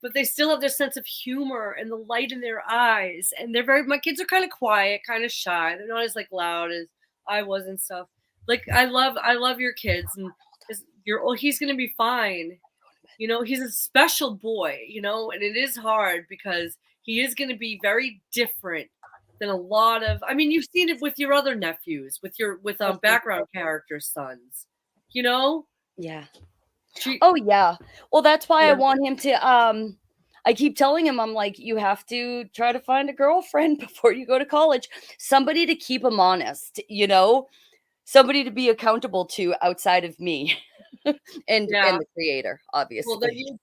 A: but they still have their sense of humor and the light in their eyes, and my kids are kind of quiet, kind of shy. They're not as like loud as I was and stuff. Like I love your kids, and he's gonna be fine. He's a special boy, and it is hard because he is going to be very different than a lot of. I mean, you've seen it with your other nephews, with background character sons. You know,
B: Yeah.
A: she,
B: Oh yeah. Well, that's why I
A: yeah,
B: want him to I keep telling him, I'm like, you have to try to find a girlfriend before you go to college. Somebody to keep him honest, somebody to be accountable to outside of me. and
A: yeah.
B: the creator,
A: Well, then
B: obviously.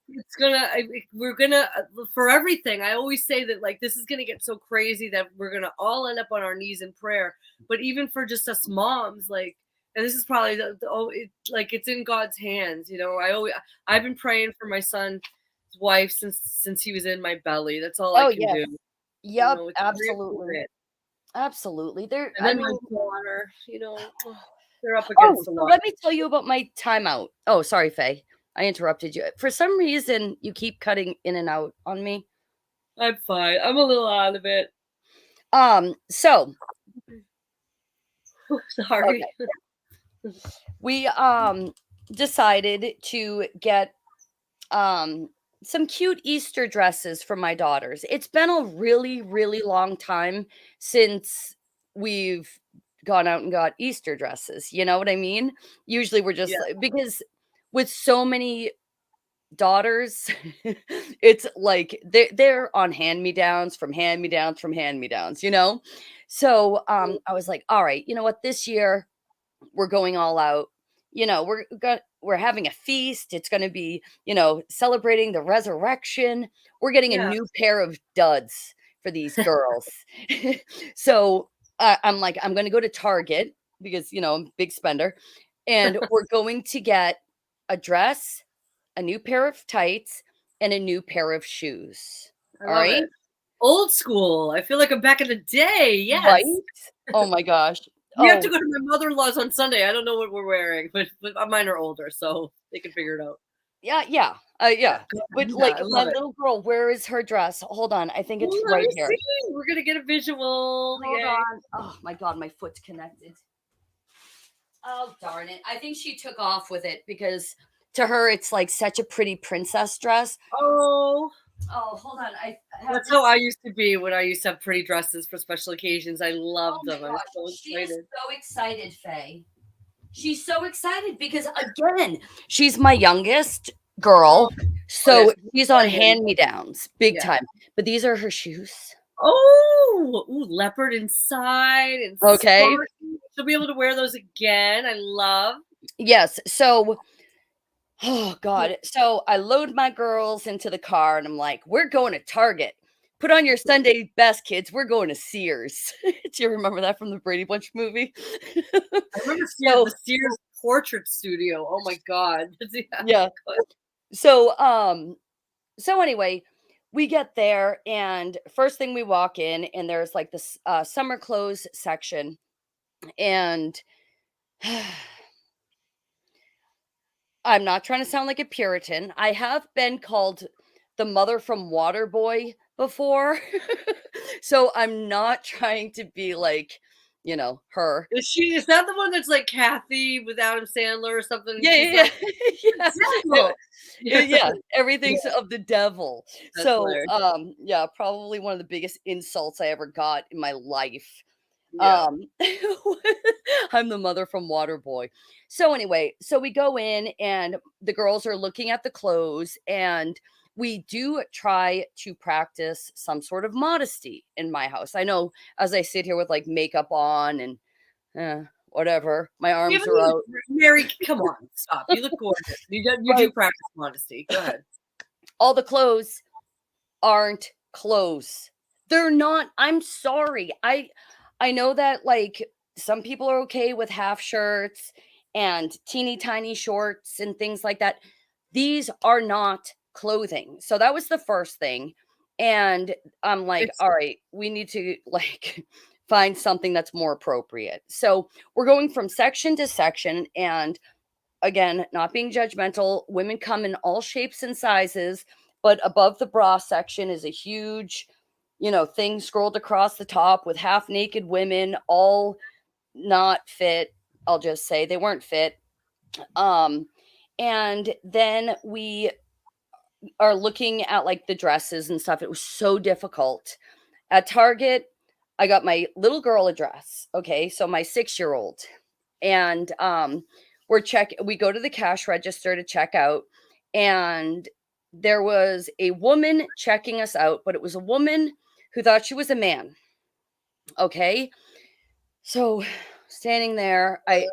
A: we're gonna for everything. I always say that like this is gonna get so crazy that we're gonna all end up on our knees in prayer. But even for just us moms, like, and this is probably like it's in God's hands. I've been praying for my son's wife since he was in my belly. That's all I
B: Oh
A: can
B: yes.
A: do.
B: Yep,
A: It's very
B: absolutely.
A: important.
B: Absolutely. There
A: And
B: I
A: then my
B: mean,
A: daughter, they're up
B: oh,
A: against a
B: so
A: lot.
B: let me tell you about my timeout. Oh, sorry, Faye. I interrupted you. For some reason, you keep cutting in and out on me.
A: I'm fine. I'm a little out of it.
B: So
A: Sorry.
B: okay. We decided to get some cute Easter dresses for my daughters. It's been a really, really long time since we've gone out and got Easter dresses. You know what I mean? Usually we're just
A: Yeah.
B: because with so many daughters, it's like they're on hand-me-downs from hand-me-downs from hand-me-downs. So I was like, all right, you know what, this year we're going all out. We're having a feast. It's going to be, celebrating the resurrection. We're getting a
A: Yeah.
B: new pair of duds for these girls. So I'm like, I'm going to go to Target because, I'm a big spender. And we're going to get a dress, a new pair of tights, and a new pair of shoes.
A: I
B: All
A: love
B: right.
A: it. Old school. I feel like I'm back in the day.
B: Right.
A: Yes.
B: Oh my gosh.
A: We have to
B: Oh,
A: go to my mother-in-law's on Sunday. I don't know what we're wearing, but mine are older, so they can figure it out.
B: yeah, yeah,
A: Yeah,
B: yeah. But
A: yeah,
B: like
A: I
B: my
A: love it.
B: little girl, where is her dress? Hold on, I think it's
A: Well, let
B: right
A: me
B: here.
A: see. We're gonna get a visual.
B: Hold
A: Yay.
B: on. Oh my god, my foot's connected. Oh darn it. I think she took off with it because to her it's like such a pretty princess dress.
A: Oh,
B: Oh, hold on. I have
A: that's
B: this.
A: how I used to be when I used to have pretty dresses for special occasions. I
B: Oh
A: loved
B: my
A: them. I was
B: gosh.
A: so
B: She is
A: excited.
B: so excited, Faye. She's so excited because again, she's my youngest
A: Oh,
B: girl.
A: okay.
B: So
A: So
B: she's on
A: hand.
B: hand-me-downs big
A: Yeah.
B: time. But these are her shoes.
A: Oh, ooh, leopard inside and
B: Okay.
A: sparkly. She'll be able to wear those again. I love.
B: Yes. So, oh God. So I load my girls into the car and I'm like, we're going to Target. Put on your Sunday best, kids. We're going to Sears. Do you remember that from the Brady Bunch movie?
A: I remember
B: So,
A: The Sears Portrait Studio. Oh my god. Yeah.
B: yeah. So, so anyway, we get there and first thing we walk in and there's like this summer clothes section and I'm not trying to sound like a Puritan. I have been called the mother from Waterboy before. So I'm not trying to be like, her.
A: Is that the one that's like Kathy with Adam Sandler or something? And
B: Yeah,
A: she's
B: yeah,
A: like,
B: yeah. Yeah.
A: devil. Yeah.
B: Yeah,
A: Yeah,
B: everything's of the devil.
A: that's
B: So,
A: hilarious.
B: yeah, probably one of the biggest insults I ever got in my life.
A: Yeah.
B: Um, I'm the mother from Waterboy. So anyway, so we go in and the girls are looking at the clothes and we do try to practice some sort of modesty in my house. I know as I sit here with like makeup on and whatever, my
A: Yeah,
B: arms
A: but
B: are out.
A: Mary, come on, stop. You look gorgeous. You do
B: Right.
A: practice modesty. Go ahead.
B: All the clothes aren't clothes. They're not. I'm sorry. I know that like some people are okay with half shirts and teeny tiny shorts and things like that. These are not clothing. So that was the first thing. And I'm like,
A: It's
B: all right, we need to like find something that's more appropriate. So we're going from section to section and again, not being judgmental, women come in all shapes and sizes, but above the bra section is a huge, thing scrolled across the top with half naked women, all not fit. I'll just say they weren't fit. Um, and then we are looking at like the dresses and stuff. It was so difficult. At Target, I got my little girl a dress. Okay, so my 6-year-old. And we go to the cash register to check out, and there was a woman checking us out, but it was a woman who thought she was a man. Okay. So standing there, I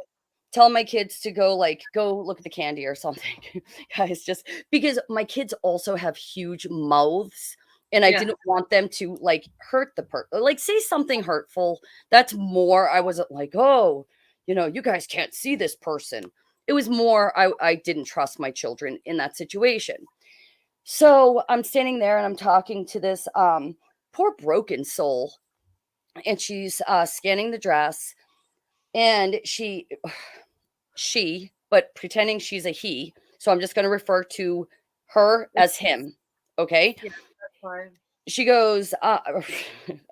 B: tell my kids to go look at the candy or something. Guys, just because my kids also have huge mouths, and I
A: Yeah.
B: didn't want them to like hurt the like say something hurtful. That's more, I wasn't like, oh, you guys can't see this person. It was more, I didn't trust my children in that situation. So I'm standing there and I'm talking to this poor broken soul, and she's scanning the dress, and she, but pretending she's a he. So I'm just going to refer to her as him. Okay.
A: Yeah, that's fine.
B: She goes,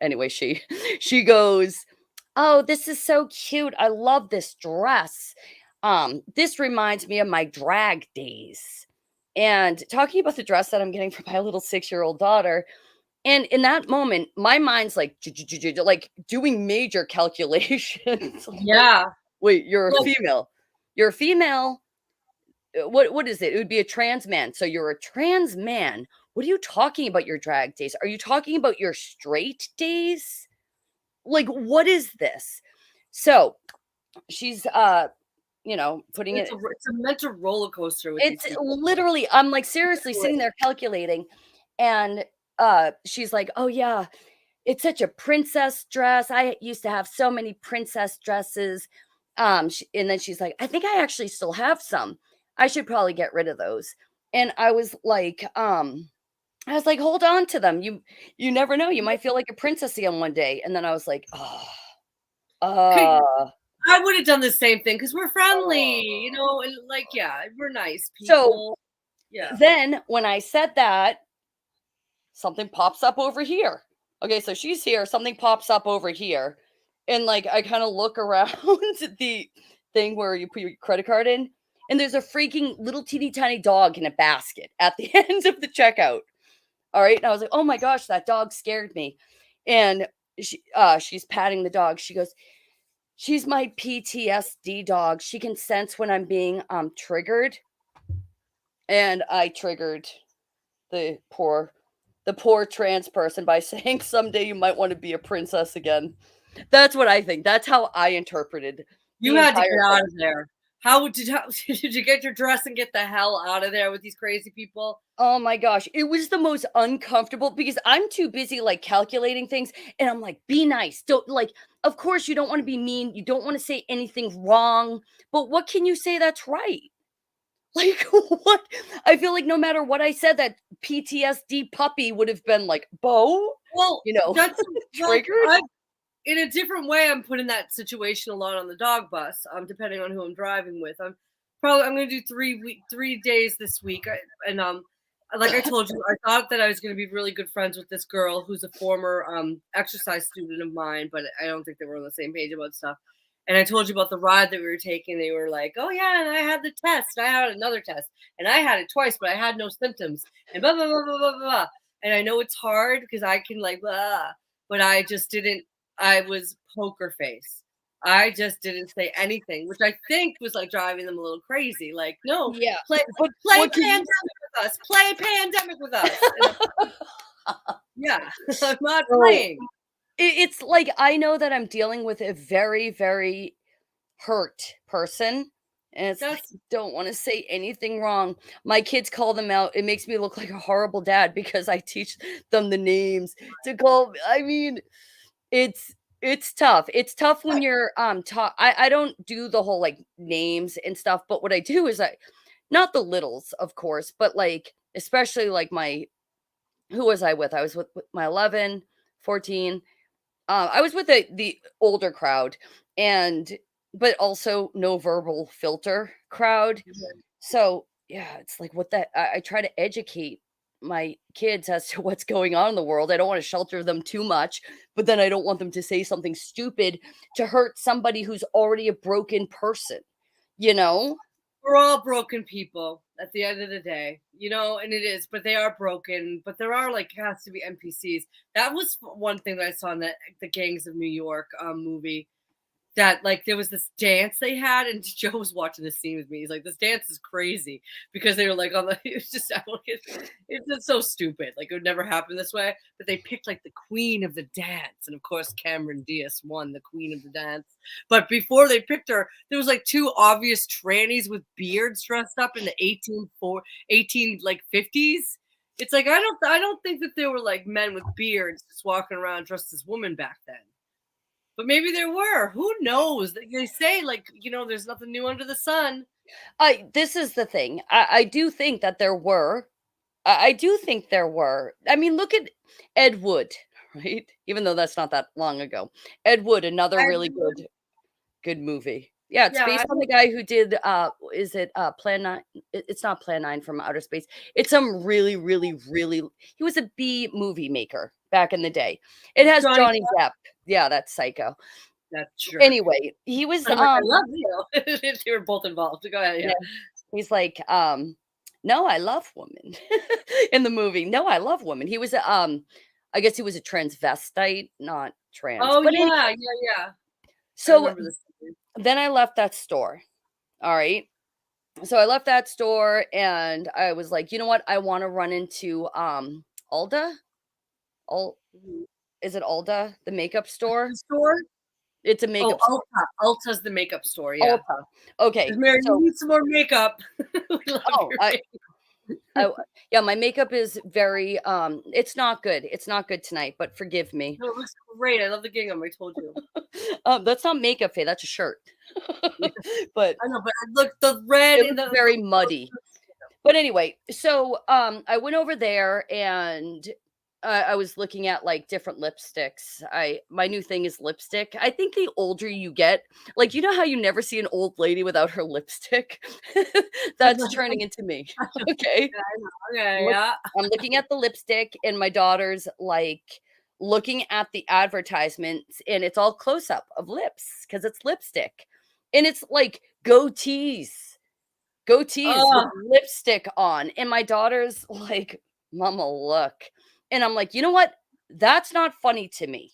B: anyway, she goes, oh, this is so cute. I love this dress. This reminds me of my drag days. And talking about the dress that I'm getting for my little 6-year-old daughter. And in that moment, my mind's like, like doing major calculations. Like,
A: Yeah.
B: wait, you're a
A: Well,
B: female. You're a female. What is it? It would be a trans man. So you're a trans man. What are you talking about your drag days? Are you talking about your straight days? Like, what is this? So she's putting it.
A: it's a mental roller coaster with these
B: It's
A: people.
B: literally, I'm like seriously sitting there calculating, and she's like, oh yeah, it's such a princess dress. I used to have so many princess dresses. And then she's like, I think I actually still have some. I should probably get rid of those. And I was like, hold on to them. You never know. You might feel like a princess again one day. And then I was like, oh,
A: Okay,
B: uh,
A: I would have done the same thing because we're friendly,
B: oh.
A: and like, yeah, we're nice
B: So
A: people. Yeah.
B: then when I said that, something pops up over here. Okay, so she's here, something pops up over here. And like I kind of look around the thing where you put your credit card in, and there's a freaking little teeny tiny dog in a basket at the end of the checkout. All right. And I was like, oh my gosh, that dog scared me. And she's patting the dog. She goes, she's my PTSD dog. She can sense when I'm being triggered. And I triggered the poor trans person by saying someday you might want to be a princess again. That's what I think. That's how I interpreted
A: You
B: the
A: had to
B: entire
A: get out
B: thing.
A: of there. Did you get your dress and get the hell out of there with these crazy people?
B: Oh my gosh, it was the most uncomfortable because I'm too busy like calculating things, and I'm like, be nice. Don't like, of course you don't want to be mean, you don't want to say anything wrong, but what can you say that's right? Like what? I feel like no matter what I said, that PTSD puppy would have been like, Bo,
A: Well, that's well,
B: triggered.
A: in a different way, I'm put in that situation a lot on the dog bus. Depending on who I'm driving with, I'm going to do 3 days this week, and like I told you, I thought that I was going to be really good friends with this girl who's a former exercise student of mine, but I don't think they were on the same page about stuff. And I told you about the ride that we were taking. They were like, "Oh yeah, and I had the test. I had another test, and I had it twice, but I had no symptoms." And blah blah blah blah blah blah. And I know it's hard because I can like blah, but I just didn't. I was poker face. I just didn't say anything, which I think was like driving them a little crazy. Like, no,
B: Yeah,
A: play
B: but
A: play
B: what can
A: pandemic with us. Play pandemic with us. Yeah, I'm not
B: so
A: playing.
B: it's like I know that I'm dealing with a very, very hurt person. And it's like,
A: That's
B: don't want to say anything wrong. My kids call them out. It makes me look like a horrible dad because I teach them the names to call. I mean, it's it's tough. It's tough when you're talk. I don't do the whole like names and stuff, but what I do is I not the littles, of course, but like especially like my who was I with? I was with my 11, 14. I was with the older crowd, and but also no verbal filter crowd.
A: Mhm.
B: So, yeah, it's like what that I try to educate my kids as to what's going on in the world. I don't want to shelter them too much, but then I don't want them to say something stupid to hurt somebody who's already a broken person, you know?
A: We're all broken people at the end of the day, and it is, but they are broken. But there are like has to be NPCs. That was one thing that I saw in the Gangs of New York movie. That like there was this dance they had, and Joe was watching the scene with me. He's like, "This dance is crazy," because they were like on the. It was just I don't get. It's just so stupid. Like it would never happen this way. But they picked like the queen of the dance, and of course Cameron Diaz won the queen of the dance. But before they picked her, there was like two obvious trannies with beards dressed up in the 18 like 50s. It's like I don't think that there were like men with beards just walking around dressed as women back then. But maybe there were. Who knows? They say like, there's nothing new under the sun.
B: I This is the thing. I do think that there were. I do think there were. I mean, look at Ed Wood, right? Even though that's not that long ago. Ed Wood, another
A: I
B: really good movie. Yeah, it's
A: yeah,
B: based on the guy who did is it Plan 9? It's not Plan 9 from Outer Space. It's some really, really, really he was a B movie maker back in the day. It has
A: Johnny
B: Johnny Depp. Yeah, that's Psycho.
A: that jerk.
B: Anyway, he was
A: I'm like, I love you. They were both involved. Go ahead,
B: yeah,
A: yeah.
B: he's like, "No, I love women." In the movie. "No, I love women." He was a, I guess he was a transvestite, not trans.
A: Oh
B: But any
A: yeah, yeah, yeah. I
B: so
A: remember this.
B: then I left that store. All right. So I left that store and I was like, "You know what? I wanna run into, Alda? Al
A: Mhm.
B: Is it Alda, the makeup store?"
A: The store?
B: It's a
A: Oh,
B: makeup store.
A: Ulta. Ulta's the makeup store, yeah.
B: Ulta.
A: 'Cause
B: Okay,
A: Mary, you
B: so
A: need some more makeup. We love
B: oh,
A: your
B: I
A: makeup.
B: I yeah, my makeup is very, it's not good. It's not good tonight, but forgive me.
A: No, it looks great. I love the gingham, I told you.
B: That's not makeup, Faye, that's a shirt.
A: Yeah,
B: But
A: I know, but look, the red
B: it
A: and
B: looks
A: the
B: very muddy. But anyway, so, I went over there and I was looking at, like, different lipsticks. I My new thing is lipstick. I think the older you get, like, you know how you never see an old lady without her lipstick? That's turning into me, okay?
A: Yeah, I know. Okay,
B: Look
A: yeah.
B: I'm looking at the lipstick and my daughter's, like, looking at the advertisements, and it's all close up of lips because it's lipstick. And it's like goatees with
A: Oh,
B: lipstick on, and my daughter's like, "Mama, look." And I'm like, "You know what? That's not funny to me."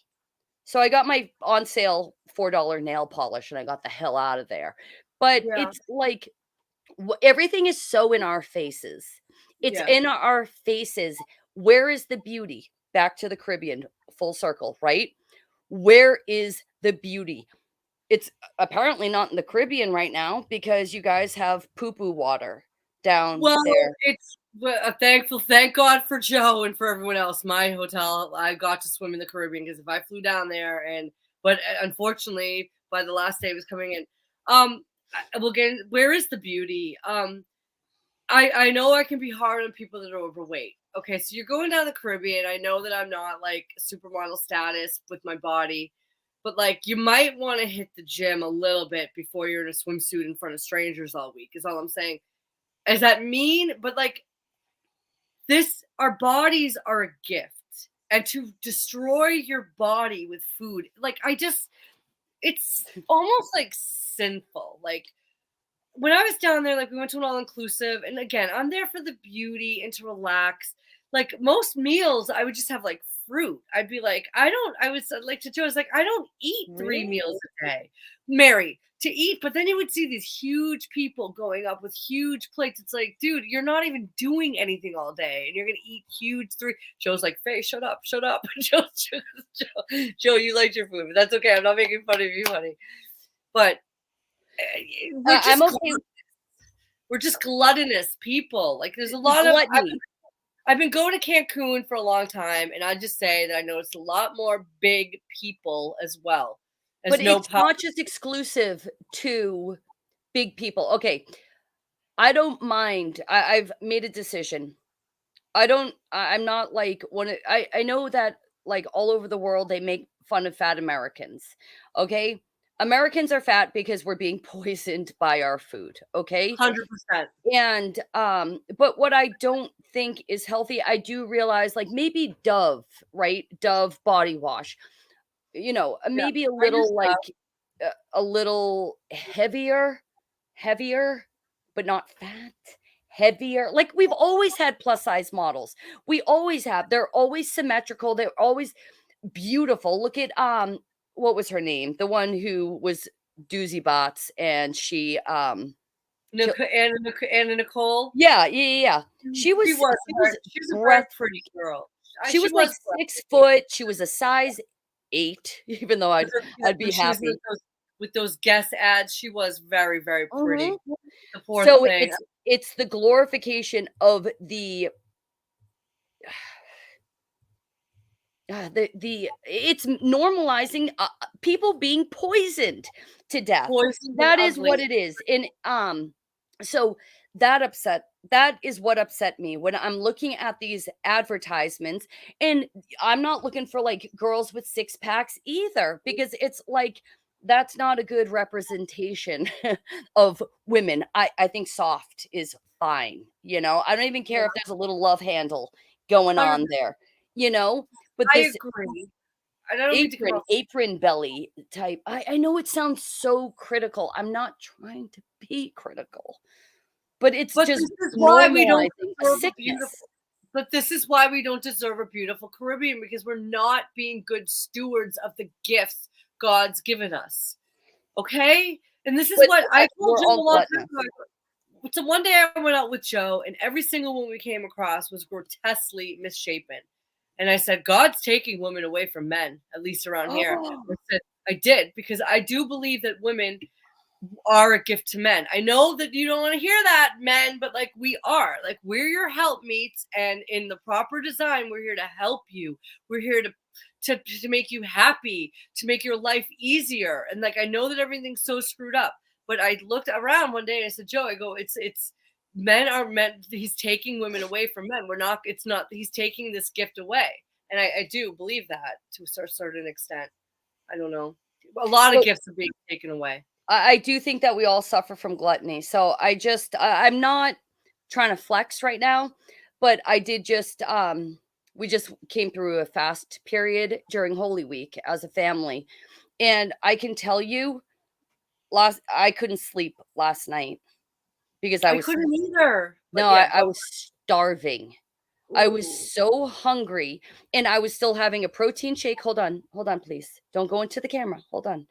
B: So I got my on sale $4 nail polish and I got the hell out of there. But
A: yeah,
B: it's like everything is so in our faces. It's
A: yes.
B: in our faces. Where is the beauty? Back to the Caribbean, full circle, right? Where is the beauty? It's apparently not in the Caribbean right now because you guys have poo-poo water down
A: Well,
B: there.
A: it's thank God for Joe and for everyone else. My hotel, I got to swim in the Caribbean because if I flew down there but unfortunately, by the last day it was coming in. We'll get where is the beauty? I know I can be hard on people that are overweight. Okay, so you're going down the Caribbean. I know that I'm not like supermodel status with my body, but like you might want to hit the gym a little bit before you're in a swimsuit in front of strangers all week. Is all I'm saying. Is that mean? But like our bodies are a gift. And to destroy your body with food, like it's almost like sinful. Like when I was down there, like we went to an all inclusive, and again, I'm there for the beauty and to relax. Like most meals, I would just have like fruit. I'd be like, I was like to Joe, I was like, I don't eat three
B: Really?
A: meals a day, Mary, to eat. But then you would see these huge people going up with huge plates. It's like, dude, you're not even doing anything all day, and you're gonna eat huge three. Joe's like, Faye, shut up, shut up. Joe, you liked your food, but that's okay. I'm not making fun of you, honey. But we're
B: I'm
A: just
B: okay with
A: we're just gluttonous people. Like there's a lot of
B: gluttony,
A: I've been going to Cancun for a long time, and I just say that I noticed a lot more big people as well as
B: but
A: no
B: it's
A: power.
B: not just exclusive to big people. Okay, I don't mind. I've made a decision. I'm not like I know that like all over the world they make fun of fat Americans. Okay? Americans are fat because we're being poisoned by our food, okay?
A: 100%.
B: And, but what I don't think is healthy, I do realize, like, maybe Dove, right? Dove body wash,
A: Yeah,
B: maybe a
A: I use
B: little,
A: that.
B: like, a little heavier, but not fat, heavier. Like, we've always had plus size models. We always have. They're always symmetrical. They're always beautiful. Look at, what was her name? The one who was Doozy Bots and she, kill
A: Anna Nicole.
B: yeah, yeah, yeah, yeah.
A: Mm,
B: She
A: she
B: was
A: was
B: she was
A: very she was a very
B: breath
A: pretty girl.
B: she
A: She
B: was, like,
A: was
B: 6
A: breathtaking
B: foot, she was a size 8, even though
A: with her
B: I'd
A: when
B: be
A: she was in
B: happy.
A: those Guess ads, she was very, very
B: Mhm.
A: pretty. The poor
B: So
A: thing.
B: it's the glorification of the it's normalizing, people being poisoned to death.
A: Poisoned and
B: That is what
A: ugly.
B: it is, and, so that is what upset me when I'm looking at these advertisements, and I'm not looking for, like, girls with six packs either, because it's like, that's not a good representation of women. I think soft is fine, I don't even care
A: Yeah,
B: if there's a little love handle going on
A: 100%.
B: there, you know? But
A: I
B: this
A: agree. And I don't mean to come off.
B: apron belly type, I know it sounds so critical. I'm not trying to be critical, but it's
A: But
B: just
A: this is why we don't
B: normalizing a
A: deserve a
B: sickness.
A: beautiful but this is why we don't deserve a beautiful Caribbean, because we're not being good stewards of the gifts God's given us. Okay? And this is
B: But
A: what I told
B: we're
A: Joe a
B: all
A: long time
B: gluttonous.
A: ago. So one day I went out with Joe, and every single woman we came across was grotesquely misshapen. And I said, God's taking women away from men, at least around here. I said, I did, because I do believe that women are a gift to men. I know that you don't want to hear that, men, but like we are. Like we're your helpmeets, and in the proper design, we're here to help you. We're here to make you happy, to make your life easier. And like I know that everything's so screwed up, but I looked around one day and I said, Joe, I go, it's men are meant. He's taking women away from men. We're not. It's not. He's taking this gift away, and I do believe that to a certain extent. I don't know. A lot of
B: So
A: gifts are being taken away.
B: I do think that we all suffer from gluttony. So I'm not trying to flex right now, but I did just we just came through a fast period during Holy Week as a family. And I can tell you, last I couldn't sleep last night because I
A: I
B: was
A: couldn't either.
B: no,
A: But yeah,
B: I was starving. I was
A: ooh.
B: so hungry and I was still having a protein shake. Hold on, please. Don't go into the camera. Hold on.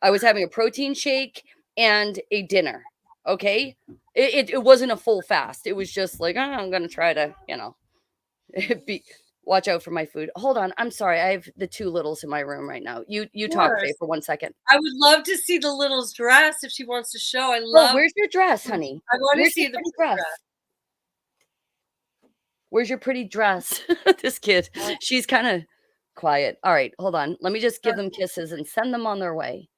B: I was having a protein shake and a dinner. Okay. It wasn't a full fast. It was just like, I'm going to try to, be, watch out for my food. Hold on. I'm sorry. I have the two littles in my room right now. You
A: Of
B: talk, Faye,
A: course.
B: for 1 second.
A: I would love to see the little's dress if she wants to show.
B: Oh, where's your dress, honey?
A: I want to
B: Where's your
A: see the
B: pretty
A: pretty
B: dress?
A: dress.
B: Where's your pretty dress? This kid, she's kind of quiet. All right, hold on. Let me just give them kisses and send them on their way.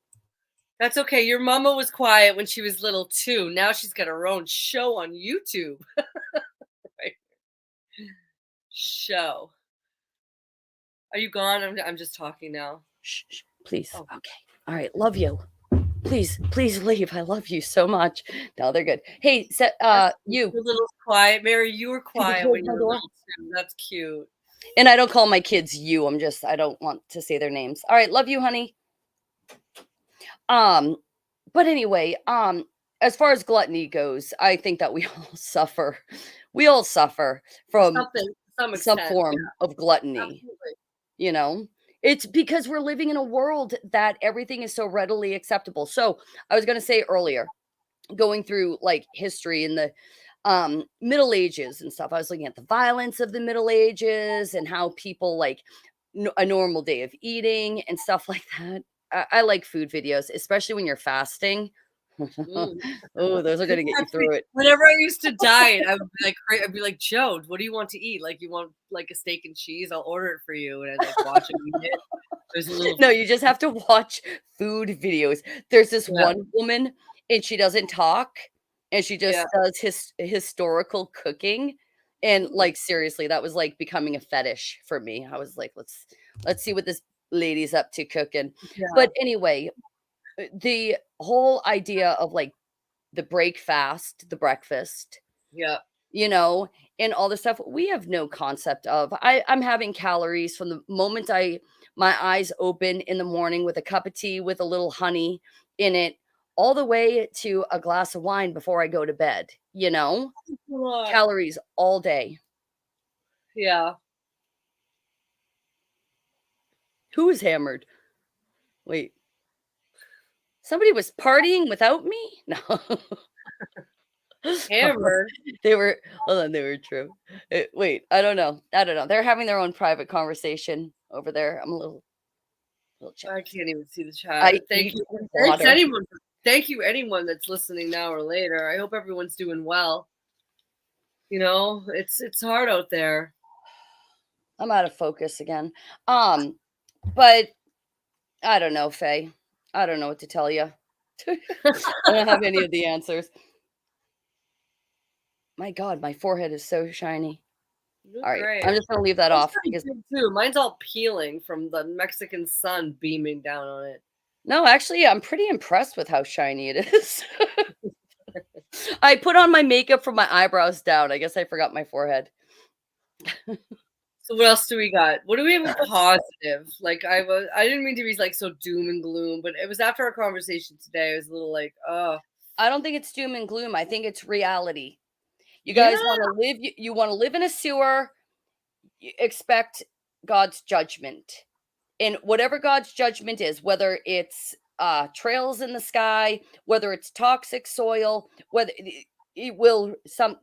A: That's okay. Your mama was quiet when she was little too. Now she's got her own show on YouTube. Right. Show. Are you gone? I'm just talking now.
B: Shh, shh, please.
A: Oh.
B: Okay. All right. Love you. Please leave. I love you so much. No, they're good. Hey, you.
A: Your little's quiet. Mary, you were
B: Can you
A: quiet
B: close
A: when you
B: my
A: were
B: door?
A: little too. That's cute.
B: And I don't call my kids you. I don't want to say their names. All right. Love you, honey. Um, but anyway, as far as gluttony goes, I think that we all suffer. We all suffer from
A: Something to some
B: some
A: extent.
B: form of gluttony.
A: Absolutely.
B: You know, it's because we're living in a world that everything is so readily acceptable. So I was going to say earlier, going through like history in the Middle Ages and stuff, I was looking at the violence of the Middle Ages and how people like a normal day of eating and stuff like that. I like food videos, especially when you're fasting.
A: Mm.
B: Oh, those are going to get you
A: That's me.
B: through it.
A: Whenever I used to diet, I'd be like, Joe, what do you want to eat? Like, you want like a steak and cheese? I'll order it for you. And I'd like watch him eat it. There's a little,
B: No, you just have to watch food videos. There's this
A: yeah,
B: one woman and she doesn't talk and she just
A: yeah.
B: does historical cooking. And like seriously, that was like becoming a fetish for me. I was like, let's see what this lady's up to cooking.
A: Yeah.
B: But anyway, The whole idea of like the break fast, the breakfast,
A: Yeah.
B: you know, and all this stuff we have no concept of. I'm having calories from the moment my eyes open in the morning with a cup of tea with a little honey in it, all the way to a glass of wine before I go to bed, you know?
A: A lot.
B: Calories all day.
A: Yeah.
B: Who is hammered? Wait, somebody was partying without me? No.
A: Hammered.
B: They were hold on, they were true. Wait, I don't know. They're having their own private conversation over there. I'm a little
A: I
B: jealous.
A: can't even see the
B: I
A: chat. Thank
B: eat
A: you. Thanks
B: water.
A: anyone. Thank you anyone that's listening now or later. I hope everyone's doing well. You know, it's hard out there.
B: I'm out of focus again. But I don't know, Faye. I don't know what to tell you. I don't have any of the answers. My God, my forehead is so shiny.
A: You look
B: All right,
A: great.
B: I'm just gonna leave that
A: Mine's
B: off
A: pretty
B: because
A: good too. Mine's all peeling from the Mexican sun beaming down on it.
B: no, actually, I'm pretty impressed with how shiny it is. I put on my makeup from my eyebrows down. I guess I forgot my forehead.
A: So what else do we got? What do we have a positive? Like I didn't mean to be like so doom and gloom, but it was after our conversation today. I was a little like, oh
B: I don't think it's doom and gloom. I think it's reality. You
A: yeah,
B: guys want to live. You want to live in a sewer. You expect God's judgment, and whatever God's judgment is, whether it's trails in the sky, whether it's toxic soil, whether it will some,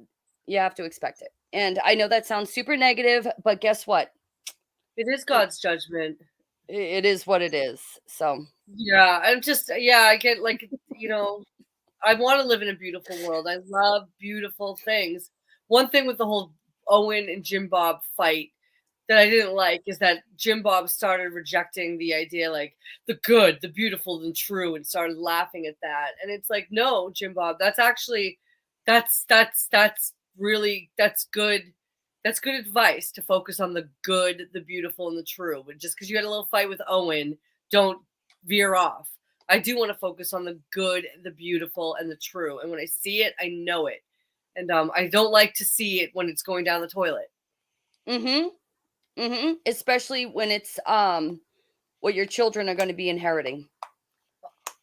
B: you have to expect it. And I know that sounds super negative, but guess what?
A: it is
B: It,
A: God's judgment.
B: it is what it is. So
A: Yeah, I'm just yeah, I get like I want to live in a beautiful world. I love beautiful things. One thing with the whole Owen and Jim Bob fight that I didn't like is that Jim Bob started rejecting the idea like the good, the beautiful, and true, and started laughing at that. And it's like, no, Jim Bob, that's actually that's really that's good. That's good advice to focus on the good, the beautiful, and the true. But just because you had a little fight with Owen, don't veer off. I do want to focus on the good, the beautiful, and the true. And when I see it, I know it. And I don't like to see it when it's going down the toilet.
B: mhm. Especially when it's what your children are going to be inheriting.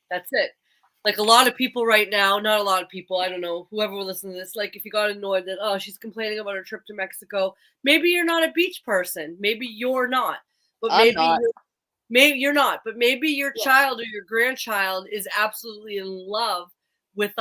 A: That's it. Like a lot of people right now, not a lot of people, I don't know, whoever will listen to this, like if you got annoyed that, oh, she's complaining about her trip to Mexico, maybe you're not a beach person. Maybe you're not. But
B: I'm not.
A: maybe you're not, but maybe your
B: Yeah.
A: child or your grandchild is absolutely in love with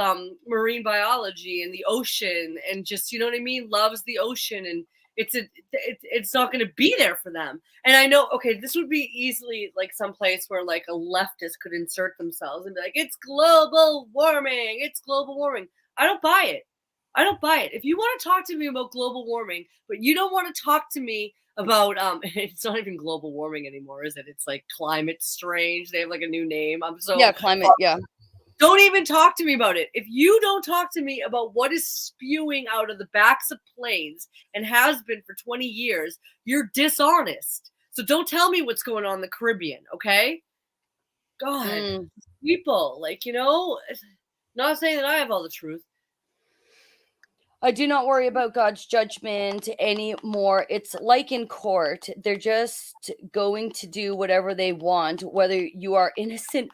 A: marine biology and the ocean and just what I mean, loves the ocean and it's not going to be there for them. And I know, okay, this would be easily like some place where like a leftist could insert themselves and be like, it's global warming, it's global warming. I don't buy it. I don't buy it. If you want to talk to me about global warming, but you don't want to talk to me about it's not even global warming anymore, is it? It's like climate strange. They have like a new name. I'm so
B: Yeah, climate. Yeah.
A: don't even talk to me about it. If you don't talk to me about what is spewing out of the backs of planes and has been for 20 years, you're dishonest. So don't tell me what's going on in the Caribbean, okay? God,
B: Mm.
A: people, like, not saying that I have all the truth.
B: I do not worry about God's judgment anymore. It's like in court. They're just going to do whatever they want, whether you are innocent.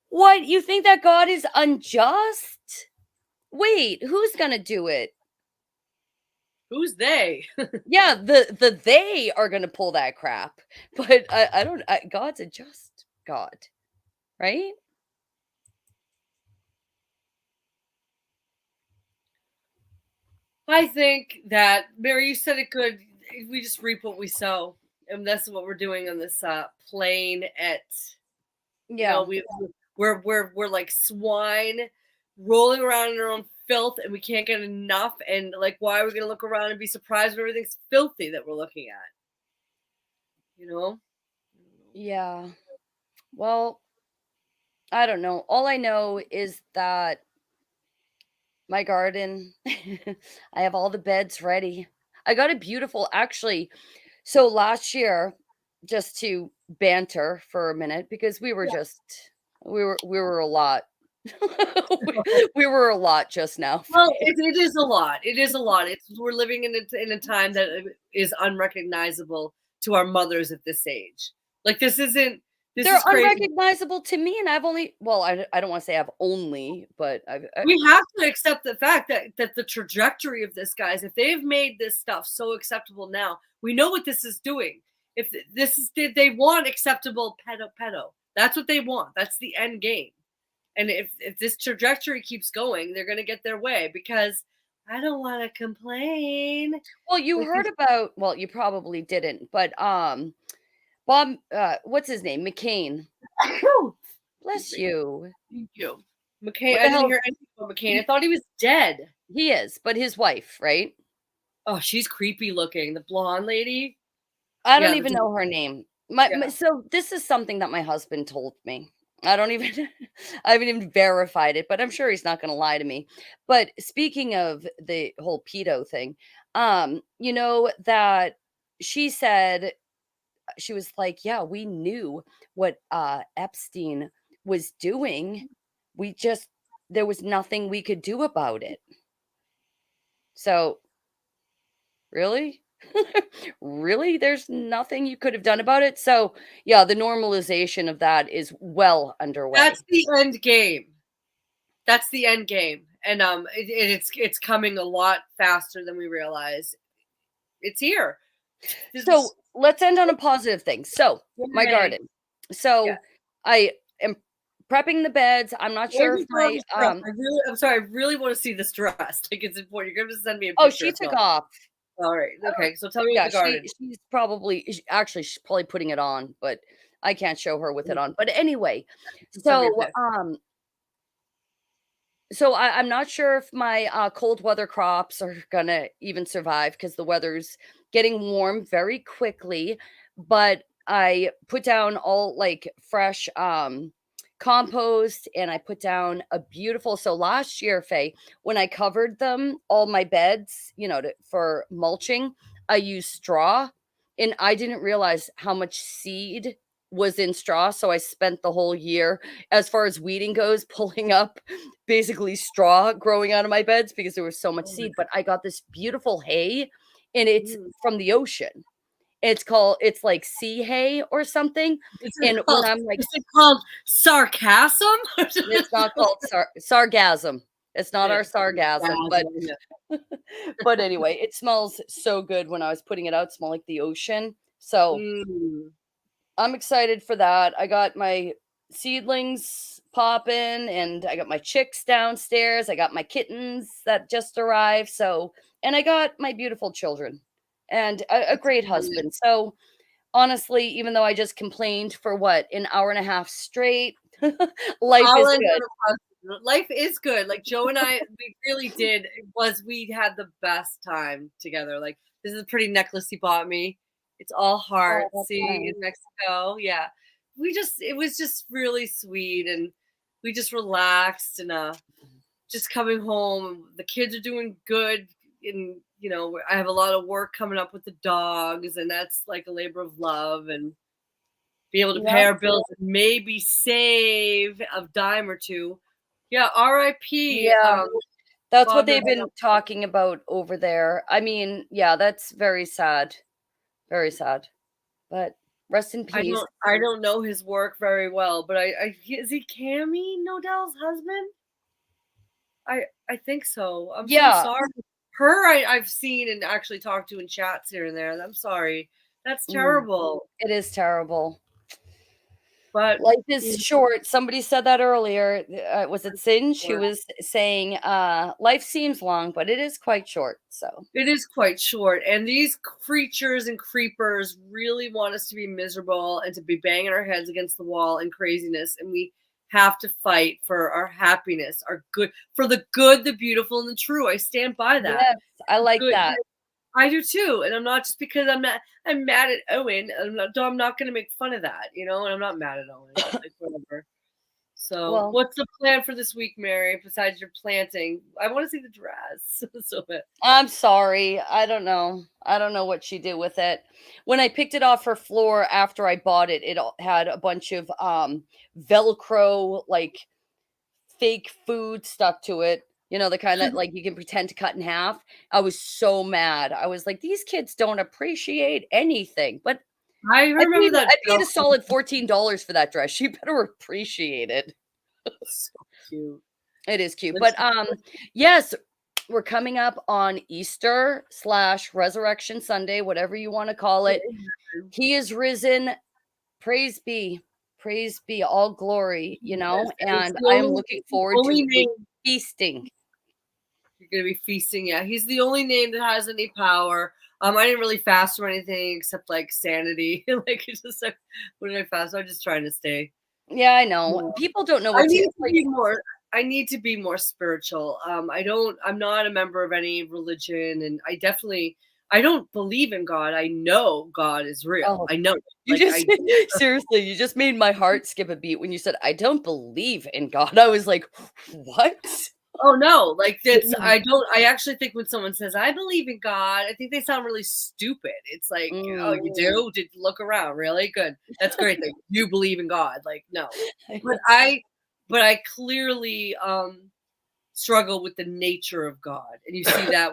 B: What? You think that God is unjust? Wait, who's going to do it?
A: Who's they?
B: Yeah, the they are going to pull that crap. But I don't God's a just God, right?
A: I think that Mary, you said it good. We just reap what we sow, and that's what we're doing on this plane.
B: Yeah.
A: We're like swine, rolling around in our own filth, and we can't get enough. And like, why are we gonna look around and be surprised when everything's filthy that we're looking at? You know?
B: Yeah. Well, I don't know. All I know is that my garden, I have all the beds ready. I got a beautiful actually. So last year, just to banter for a minute, because we were
A: Yeah.
B: just We were a lot. We were a lot just now.
A: Well, it is a lot. It is a lot. We're living in a time that is unrecognizable to our mothers at this age. Like this isn't. This
B: They're
A: is crazy.
B: unrecognizable to me, and I've only well, I don't wanna say I've only, but
A: We have to accept the fact that the trajectory of this, guys, if they've made this stuff so acceptable now, we know what this is doing. If this is they want acceptable pedo. That's what they want. That's the end game. And if this trajectory keeps going, they're gonna get their way because I don't want to complain.
B: well, you
A: Like
B: heard about well, you probably didn't, but, Bob, what's his name? McCain.
A: Excuse
B: Bless
A: me.
B: you.
A: Thank you. McCain.
B: What
A: I
B: the
A: didn't
B: hell
A: hear anything about McCain. I thought he was dead.
B: he is, but his wife, right?
A: Oh, she's creepy looking. The blonde lady.
B: I don't
A: Yeah,
B: even know her name. My
A: yeah.
B: so this is something that my husband told me. I don't even I haven't even verified it, but I'm sure he's not gonna lie to me. But speaking of the whole pedo thing, you know that she said she was like, "Yeah, we knew what Epstein was doing. We just there was nothing we could do about it." So, really? Really? There's nothing you could have done about it? So, yeah, the normalization of that is well
A: That's
B: underway.
A: the end game. That's the end game, and it's coming a lot faster than we realize. It's here. This
B: So,
A: is
B: let's end on a positive thing. So, my
A: yay.
B: garden.
A: Yeah.
B: So, I am prepping the beds. I'm not
A: Where's
B: sure if
A: your
B: my
A: daughter's dress? I'm sorry. I really want to see this dress. Like it's important. You're going to send me a
B: oh,
A: picture
B: she
A: if
B: took
A: not.
B: off.
A: All right. Okay. So tell me about
B: Yeah,
A: the garden.
B: she's probably putting it on, but I can't show her with it on. But anyway,
A: Send me a
B: so
A: pic.
B: I'm not sure if my cold weather crops are gonna even survive because the weather's getting warm very quickly. But I put down all like fresh compost and I put down a beautiful so last year, Faye, when I covered them, all my beds, for mulching, I used straw and I didn't realize how much seed was in straw. So I spent the whole year, as far as weeding goes, pulling up basically straw growing out of my beds because there was so much
A: Oh my
B: seed. But I got this beautiful hay and it's
A: God.
B: from the ocean. It's like sea hay or something. And when I'm like,
A: Is it called sargassum?
B: it's not called sargassum. It's not our
A: It's
B: sargassum, but
A: sargassum, yeah.
B: but anyway, it smells so good when I was putting it out. It smelled like the ocean. So
A: Mm.
B: I'm excited for that. I got my seedlings popping and I got my chicks downstairs. I got my kittens that just arrived. So, and I got my beautiful children and a
A: That's
B: great
A: brilliant.
B: husband. So, honestly, even though I just complained for what, an hour and a half straight, life
A: I'll
B: is
A: end
B: good.
A: on a positive. Life is good. Like Joe and I, we really did. We had the best time together. Like this is a pretty necklace he bought me. It's all
B: Oh,
A: heart.
B: that's
A: See
B: nice.
A: in Mexico. Yeah, it was just really sweet, and we just relaxed and just coming home. The kids are doing good, and I have a lot of work coming up with the dogs, and that's like a labor of love and be able to pay
B: Yep.
A: our bills and maybe save a dime or two. Yeah, R.I.P.
B: Yeah. That's what
A: Bob
B: they've
A: Marley.
B: been talking about over there. I mean, yeah, that's very sad. Very sad. But rest in peace.
A: I don't know his work very well, but is he Cammy Nodell's husband? I think so. I'm so
B: Yeah.
A: sorry. Her I've seen and actually talked to in chats here and there. I'm sorry. That's
B: Mm,
A: terrible.
B: it is terrible.
A: But
B: Life is short. Somebody said that earlier. Was it Singe who
A: sure.
B: was saying, life seems long, but it is quite short. So,
A: It is quite short, and these creatures and creepers really want us to be miserable and to be banging our heads against the wall in craziness, and we have to fight for our happiness, our good, for the good, the beautiful, and the true. I stand by that.
B: yes, I like
A: Good,
B: that.
A: I do too, and I'm not just because I'm mad at Owen. I'm not going to make fun of that, and I'm not mad at Owen. Like whatever. So,
B: Well,
A: what's the plan for this week, Mary? Besides your planting, I want to see the dress. So bad.
B: I'm sorry. I don't know. I don't know what she did with it. When I picked it off her floor after I bought it, had a bunch of Velcro, like fake food stuck to it. You know, the kind that like you can pretend to cut in half. I was so mad. I was like, these kids don't appreciate anything. But
A: I remember that.
B: I paid a solid $14 for that dress. She better appreciate it.
A: So cute.
B: It is cute.
A: Let's-
B: But yes, we're coming up on Easter / Resurrection Sunday, whatever you want to call it. He is risen. Praise be. Praise be all glory, you know, and I am looking forward to feasting.
A: You're gonna be feasting, yeah. He's the only name that has any power. I didn't really fast or anything except like sanity. Like it's just like, what did I fast? I'm just trying to stay.
B: Yeah, I know.
A: Yeah.
B: People don't know
A: I
B: what
A: need
B: to
A: to be more. I need to be more spiritual. I'm not a member of any religion, and I don't believe in God. I know God is real.
B: Oh,
A: I know.
B: you
A: Like
B: just seriously, you just made my heart skip a beat when you said I don't believe in God. I was like, what?
A: Oh no, like that's I actually think when someone says I believe in God, I think they sound really stupid. It's like, oh, you do? Did look around, really? Good. That's great that you believe in God. Like, no. But I clearly struggle with the nature of God. And you see that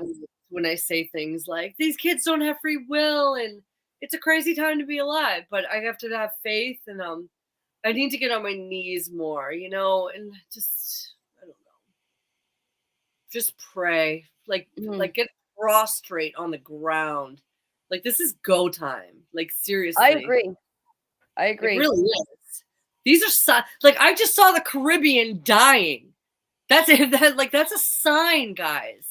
A: when I say things like these kids don't have free will and it's a crazy time to be alive, but I have to have faith and I need to get on my knees more, you know, and just I don't know. Just pray. Like get prostrate on the ground. Like this is go time. Like seriously.
B: I agree.
A: It really is. These are like I just saw the Caribbean dying. That's it. That's a sign, guys.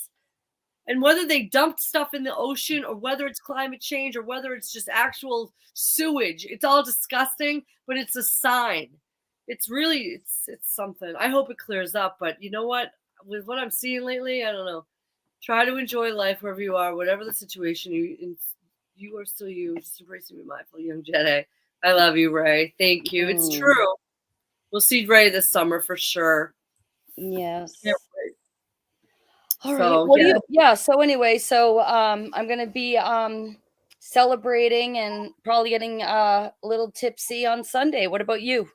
A: And whether they dumped stuff in the ocean or whether it's climate change or whether it's just actual sewage, it's all disgusting, but it's a sign. It's really it's something. I hope it clears up, but you know what? With what I'm seeing lately, I don't know. Try to enjoy life wherever you are, whatever the situation. You are still you. Just embrace and be mindful, young Jedi. I love you, Ray. Thank you. It's true. We'll see Ray this summer for sure.
B: Yes.
A: Can't wait.
B: All right. What yeah. So anyway, I'm gonna be celebrating and probably getting a little tipsy on Sunday. What about you?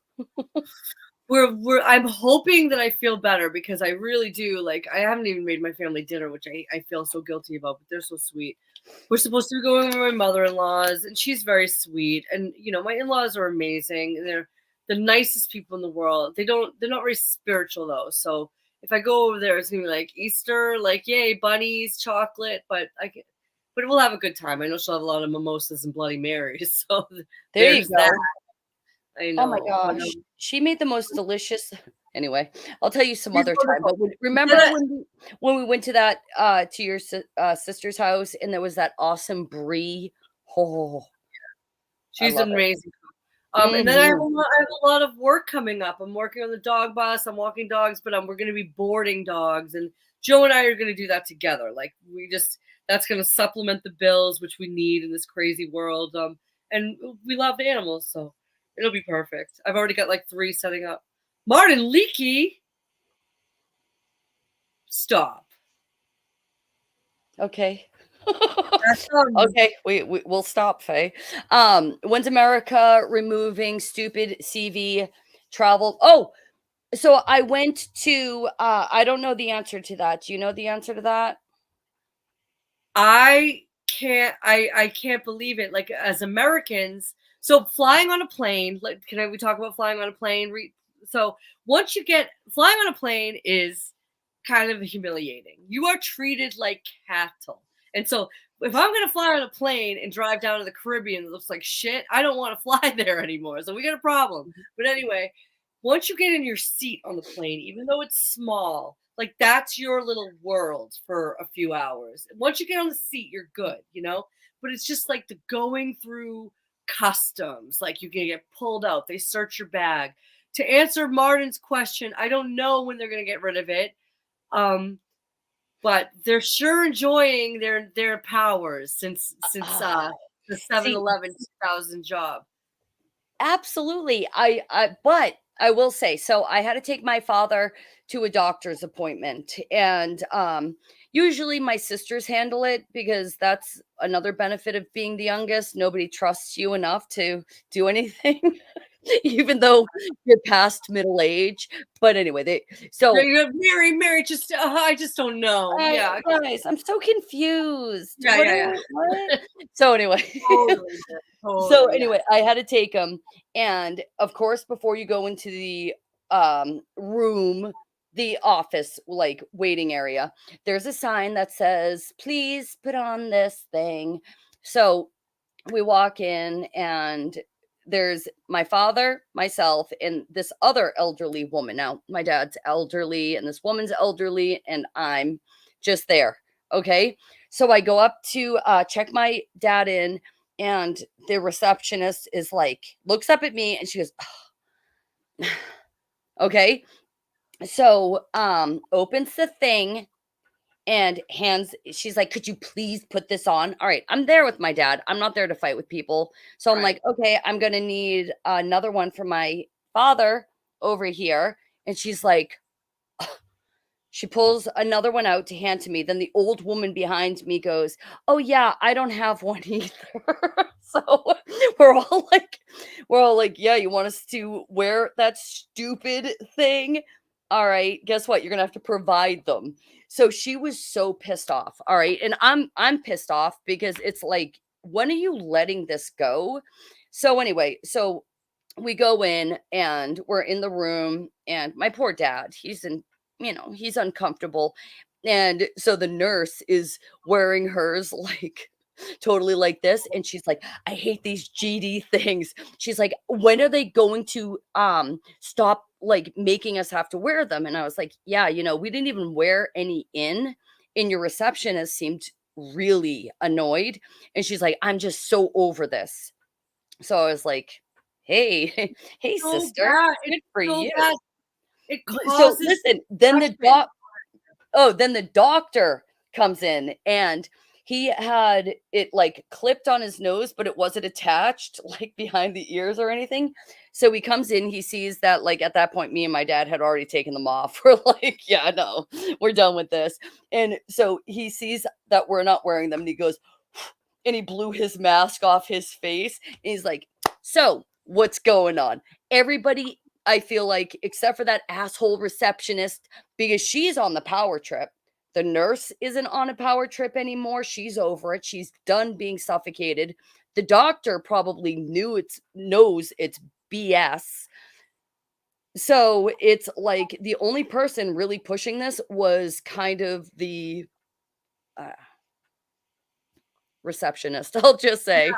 A: I'm hoping that I feel better because I really do. Like I haven't even made my family dinner, which I feel so guilty about, but they're so sweet. We're supposed to be going with my mother-in-law's and she's very sweet. And you know, my in-laws are amazing. They're the nicest people in the world. They're not very spiritual though. So if I go over there, it's gonna be like Easter, like yay, bunnies, chocolate, but we'll have a good time. I know she'll have a lot of mimosas and Bloody Marys. So
B: there you go.
A: That. I know.
B: Oh my gosh. She made the most delicious. Anyway, I'll tell you some other time. But remember when we went to that to your sister's house and there was that awesome brie? Oh,
A: she's amazing. And then I have a lot of work coming up. I'm working on the dog bus. I'm walking dogs, but we're going to be boarding dogs, and Joe and I are going to do that together. Like that's going to supplement the bills which we need in this crazy world. And we love animals, so it'll be perfect. I've already got like 3 setting up. Martin Leakey, stop.
B: Okay. Okay, we'll stop, Faye. When's America removing stupid CV travel? Oh, so I went to I don't know the answer to that. Do you know the answer to that?
A: I can't believe it. Like as Americans, so flying on a plane, like we talk about flying on a plane? So once you get flying on a plane is kind of humiliating. You are treated like cattle. And so if I'm going to fly on a plane and drive down to the Caribbean that looks like shit, I don't want to fly there anymore. So we got a problem. But anyway, once you get in your seat on the plane, even though it's small, like that's your little world for a few hours. Once you get on the seat, you're good, you know? But it's just like the going through customs, like you can get pulled out. They search your bag. To answer Martin's question, I don't know when they're going to get rid of it. But they're sure enjoying their powers since the 7-Eleven 2000 job.
B: Absolutely. I but I will say, so I had to take my father to a doctor's appointment, and usually my sisters handle it because that's another benefit of being the youngest. Nobody trusts you enough to do anything, even though you're past middle age. But anyway, they
A: Right,
B: so
A: you have Mary, just I just don't know.
B: I
A: Yeah,
B: guys, I'm so confused.
A: yeah, yeah, yeah.
B: What? So anyway,
A: Totally,
B: so
A: totally, yeah.
B: anyway, I had to take him, and of course, before you go into the room, the office like waiting area, there's a sign that says, "Please put on this thing." So we walk in, and there's my father, myself, and this other elderly woman. Now, my dad's elderly, and this woman's elderly, and I'm just there. Okay. So I go up to check my dad in, and the receptionist is like, looks up at me and she goes, okay. So opens the thing and hands she's like, "Could you please put this on?" All right, I'm there with my dad. I'm not there to fight with people. So I'm
A: Right.
B: like, "Okay, I'm going to need another one for my father over here." And she's like, she pulls another one out to hand to me. Then the old woman behind me goes, "Oh yeah, I don't have one either." So we're all like "Yeah, you want us to wear that stupid thing? All right, guess what? You're going to have to provide them." So she was so pissed off. All right, and I'm pissed off because it's like, when are you letting this go? So anyway, so we go in and we're in the room, and my poor dad, he's in, he's uncomfortable. And so the nurse is wearing hers like totally like this, and she's like, "I hate these GD things." She's like, "When are they going to stop like making us have to wear them?" And I was like, "Yeah, we didn't even wear any in, and your receptionist seemed really annoyed." And she's like, "I'm just so over this." So I was like, "Hey, hey,
A: So
B: sister,
A: bad. It's
B: good for
A: so
B: you."
A: bad. It
B: So
A: causes
B: listen, then the
A: judgment.
B: then the doctor comes in, and he had it like clipped on his nose, but it wasn't attached like behind the ears or anything. So he comes in, he sees that like at that point, me and my dad had already taken them off. We're like, "Yeah, no, we're done with this." And so he sees that we're not wearing them, and he goes, and he blew his mask off his face. And he's like, "So, what's going on?" Everybody, I feel like, except for that asshole receptionist, because she's on the power trip. The nurse isn't on a power trip anymore. She's over it. She's done being suffocated. The doctor probably knows it's BS. So it's like the only person really pushing this was kind of the uh, receptionist. I'll just say.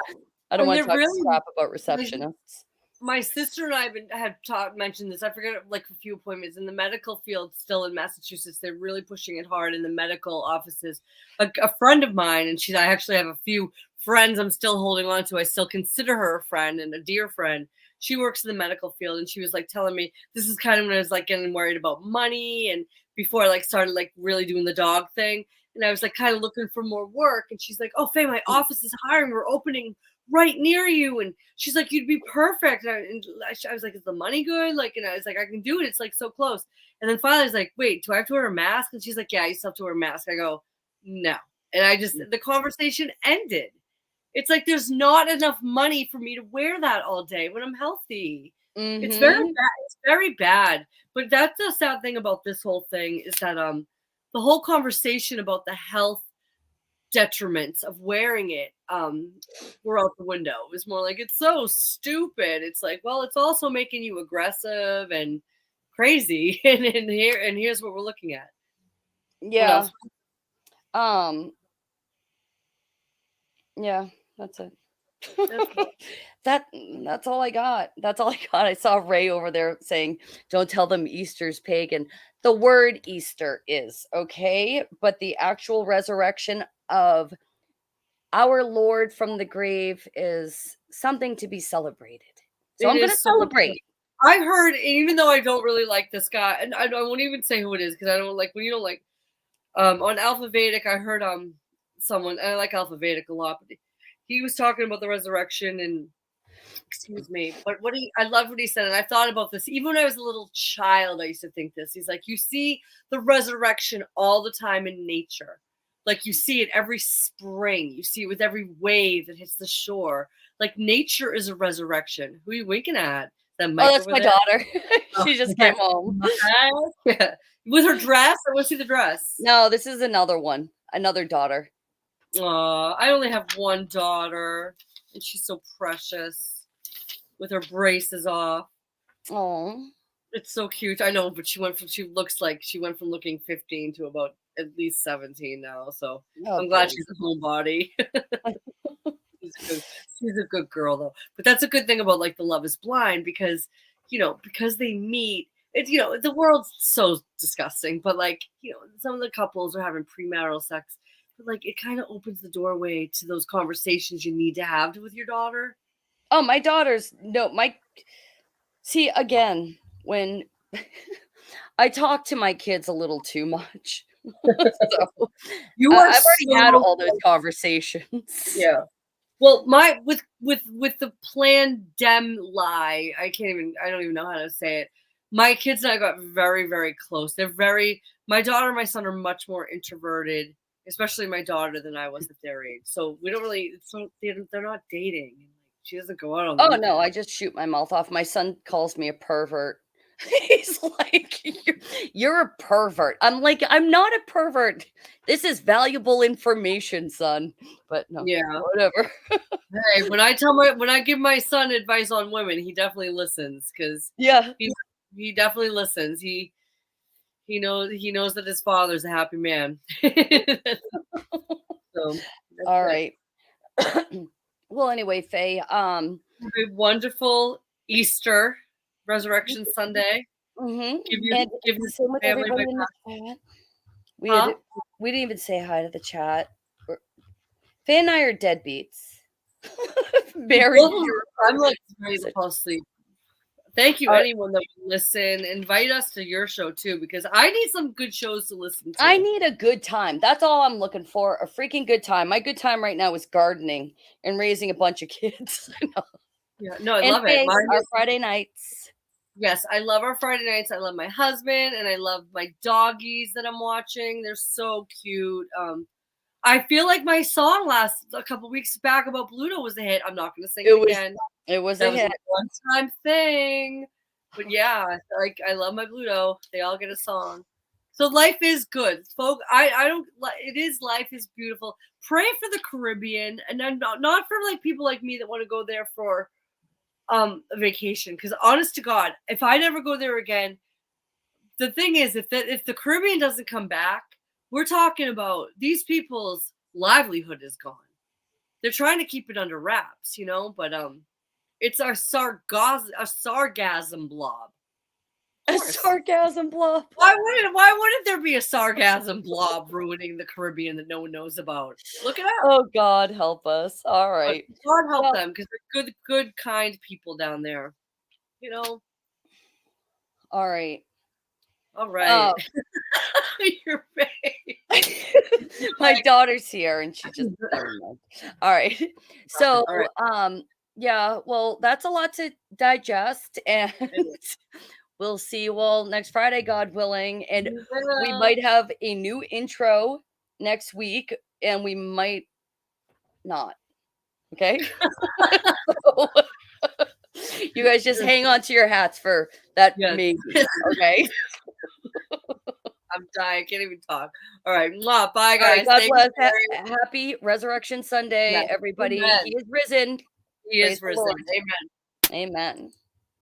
B: I don't
A: And
B: wanna
A: they're
B: talk
A: really
B: crap about
A: like
B: receptionists.
A: my sister and I have taught mentioned this. I forget like a few appointments in the medical field still in Massachusetts. They're really pushing it hard in the medical offices. A friend of mine, and I actually have a few friends I'm still holding on to. I still consider her a friend and a dear friend. She works in the medical field, and she was like telling me this is kind of when I was like getting worried about money, and before I like started like really doing the dog thing. And I was like kind of looking for more work. And she's like, "Oh, Faye, my office is hiring. We're opening right near you." And she's like, "You'd be perfect." I was like, "Is the money good?" Like, and I was like, "I can do it. It's like so close." And then finally, I was like, "Wait, do I have to wear a mask?" And she's like, "Yeah, you still have to wear a mask." I go, "No." And the conversation ended. It's like there's not enough money for me to wear that all day when I'm healthy. It's very
B: Mhm.
A: bad. It's very bad. But that's the sad thing about this whole thing is that the whole conversation about the health detriments of wearing it were out the window. It was more like it's so stupid. It's like, well, it's also making you aggressive and crazy. And here's what we're looking at. What else?
B: Yeah. Um, yeah, that's it.
A: That's it.
B: That's all I got. That's all I got. I saw Ray over there saying, "Don't tell them Easter's pagan." The word Easter is, okay, but the actual resurrection of our Lord from the grave is something to be celebrated. So
A: It
B: I'm gonna
A: is so
B: celebrate.
A: I heard, even though I don't really like this guy, and I won't even say who it is because I don't like when you don't like on Alpha Vedic, I heard someone, and I like Alpha Vedic a lot, but he was talking about the resurrection, and Excuse me, but I love what he said, and I thought about this even when I was a little child. I used to think this. He's like, you see the resurrection all the time in nature. Like you see it every spring. You see it with every wave that hits the shore. Like nature is a resurrection. Who are you winking at? That
B: Oh, that's my daughter. She just came home.
A: Yeah. With her dress, or was see the dress?
B: No, this is another one. Another daughter.
A: I only have one daughter, and she's so precious with her braces off.
B: Oh,
A: it's so cute. I know, but she went from looking 15 to about at least 17 now. So I'm glad she's a homebody. She's a good girl though. But that's a good thing about like the Love is Blind because because they meet. It's the world's so disgusting, but like some of the couples are having premarital sex, but like it kind of opens the doorway to those conversations you need to have with your daughter.
B: Oh, my daughter's see again when I talk to my kids a little too much. So
A: I've
B: already had all those conversations.
A: Yeah. Well, my with the plandem lie, I don't even know how to say it. My kids and I got very, very close. My daughter and my son are much more introverted, especially my daughter, than I was at their age. So we don't really, they're not dating. She doesn't go out on
B: Oh no, I just shoot my mouth off. My son calls me a pervert. He's like, you're a pervert. I'm like, I'm not a pervert. This is valuable information, son. But no,
A: yeah,
B: whatever.
A: Hey, when I give my son advice on women, he definitely listens because he definitely listens. He knows that his father's a happy man. So
B: all right. Well, anyway, Faye,
A: have a wonderful Easter Resurrection Sunday.
B: Mm-hmm.
A: Give your
B: same with
A: family
B: everybody in the chat. We didn't even say hi to the chat. Faye and I are deadbeats. Very.
A: I'm like ready to fall asleep. Thank you, anyone that would listen. Invite us to your show too, because I need some good shows to listen to.
B: I need a good time. That's all I'm looking for. A freaking good time. My good time right now is gardening and raising a bunch of kids.
A: Yeah, no, I love it.
B: Our Friday nights.
A: Yes, I love our Friday nights. I love my husband and I love my doggies that I'm watching. They're so cute. I feel like my song a couple weeks back about Pluto was a hit. I'm not going to sing it again.
B: It was a hit.
A: One-time thing. But yeah, like I love my Pluto. They all get a song. So life is good, folks. Life is beautiful. Pray for the Caribbean, and then not for like people like me that want to go there for a vacation. Because honest to God, if I never go there again, the thing is, if the Caribbean doesn't come back, we're talking about these people's livelihood is gone. They're trying to keep it under wraps, but it's a sargassum blob.
B: A sargassum blob.
A: Why wouldn't there be a sargassum blob ruining the Caribbean that no one knows about? Look it up.
B: Oh God, help us! All right,
A: God help them because they're good, kind people down there.
B: All right.
A: All right. Your face.
B: My daughter's here, and she just. All right. So, yeah. Well, that's a lot to digest, and we'll see you all next Friday, God willing, and we might have a new intro next week, and we might not. Okay. So, you guys just hang on to your hats for that maybe. Okay.
A: I'm dying. I can't even talk. All right. Bye, guys.
B: God bless. Happy Resurrection Sunday, everybody. Amen. He is risen.
A: He is risen. Amen.
B: Amen.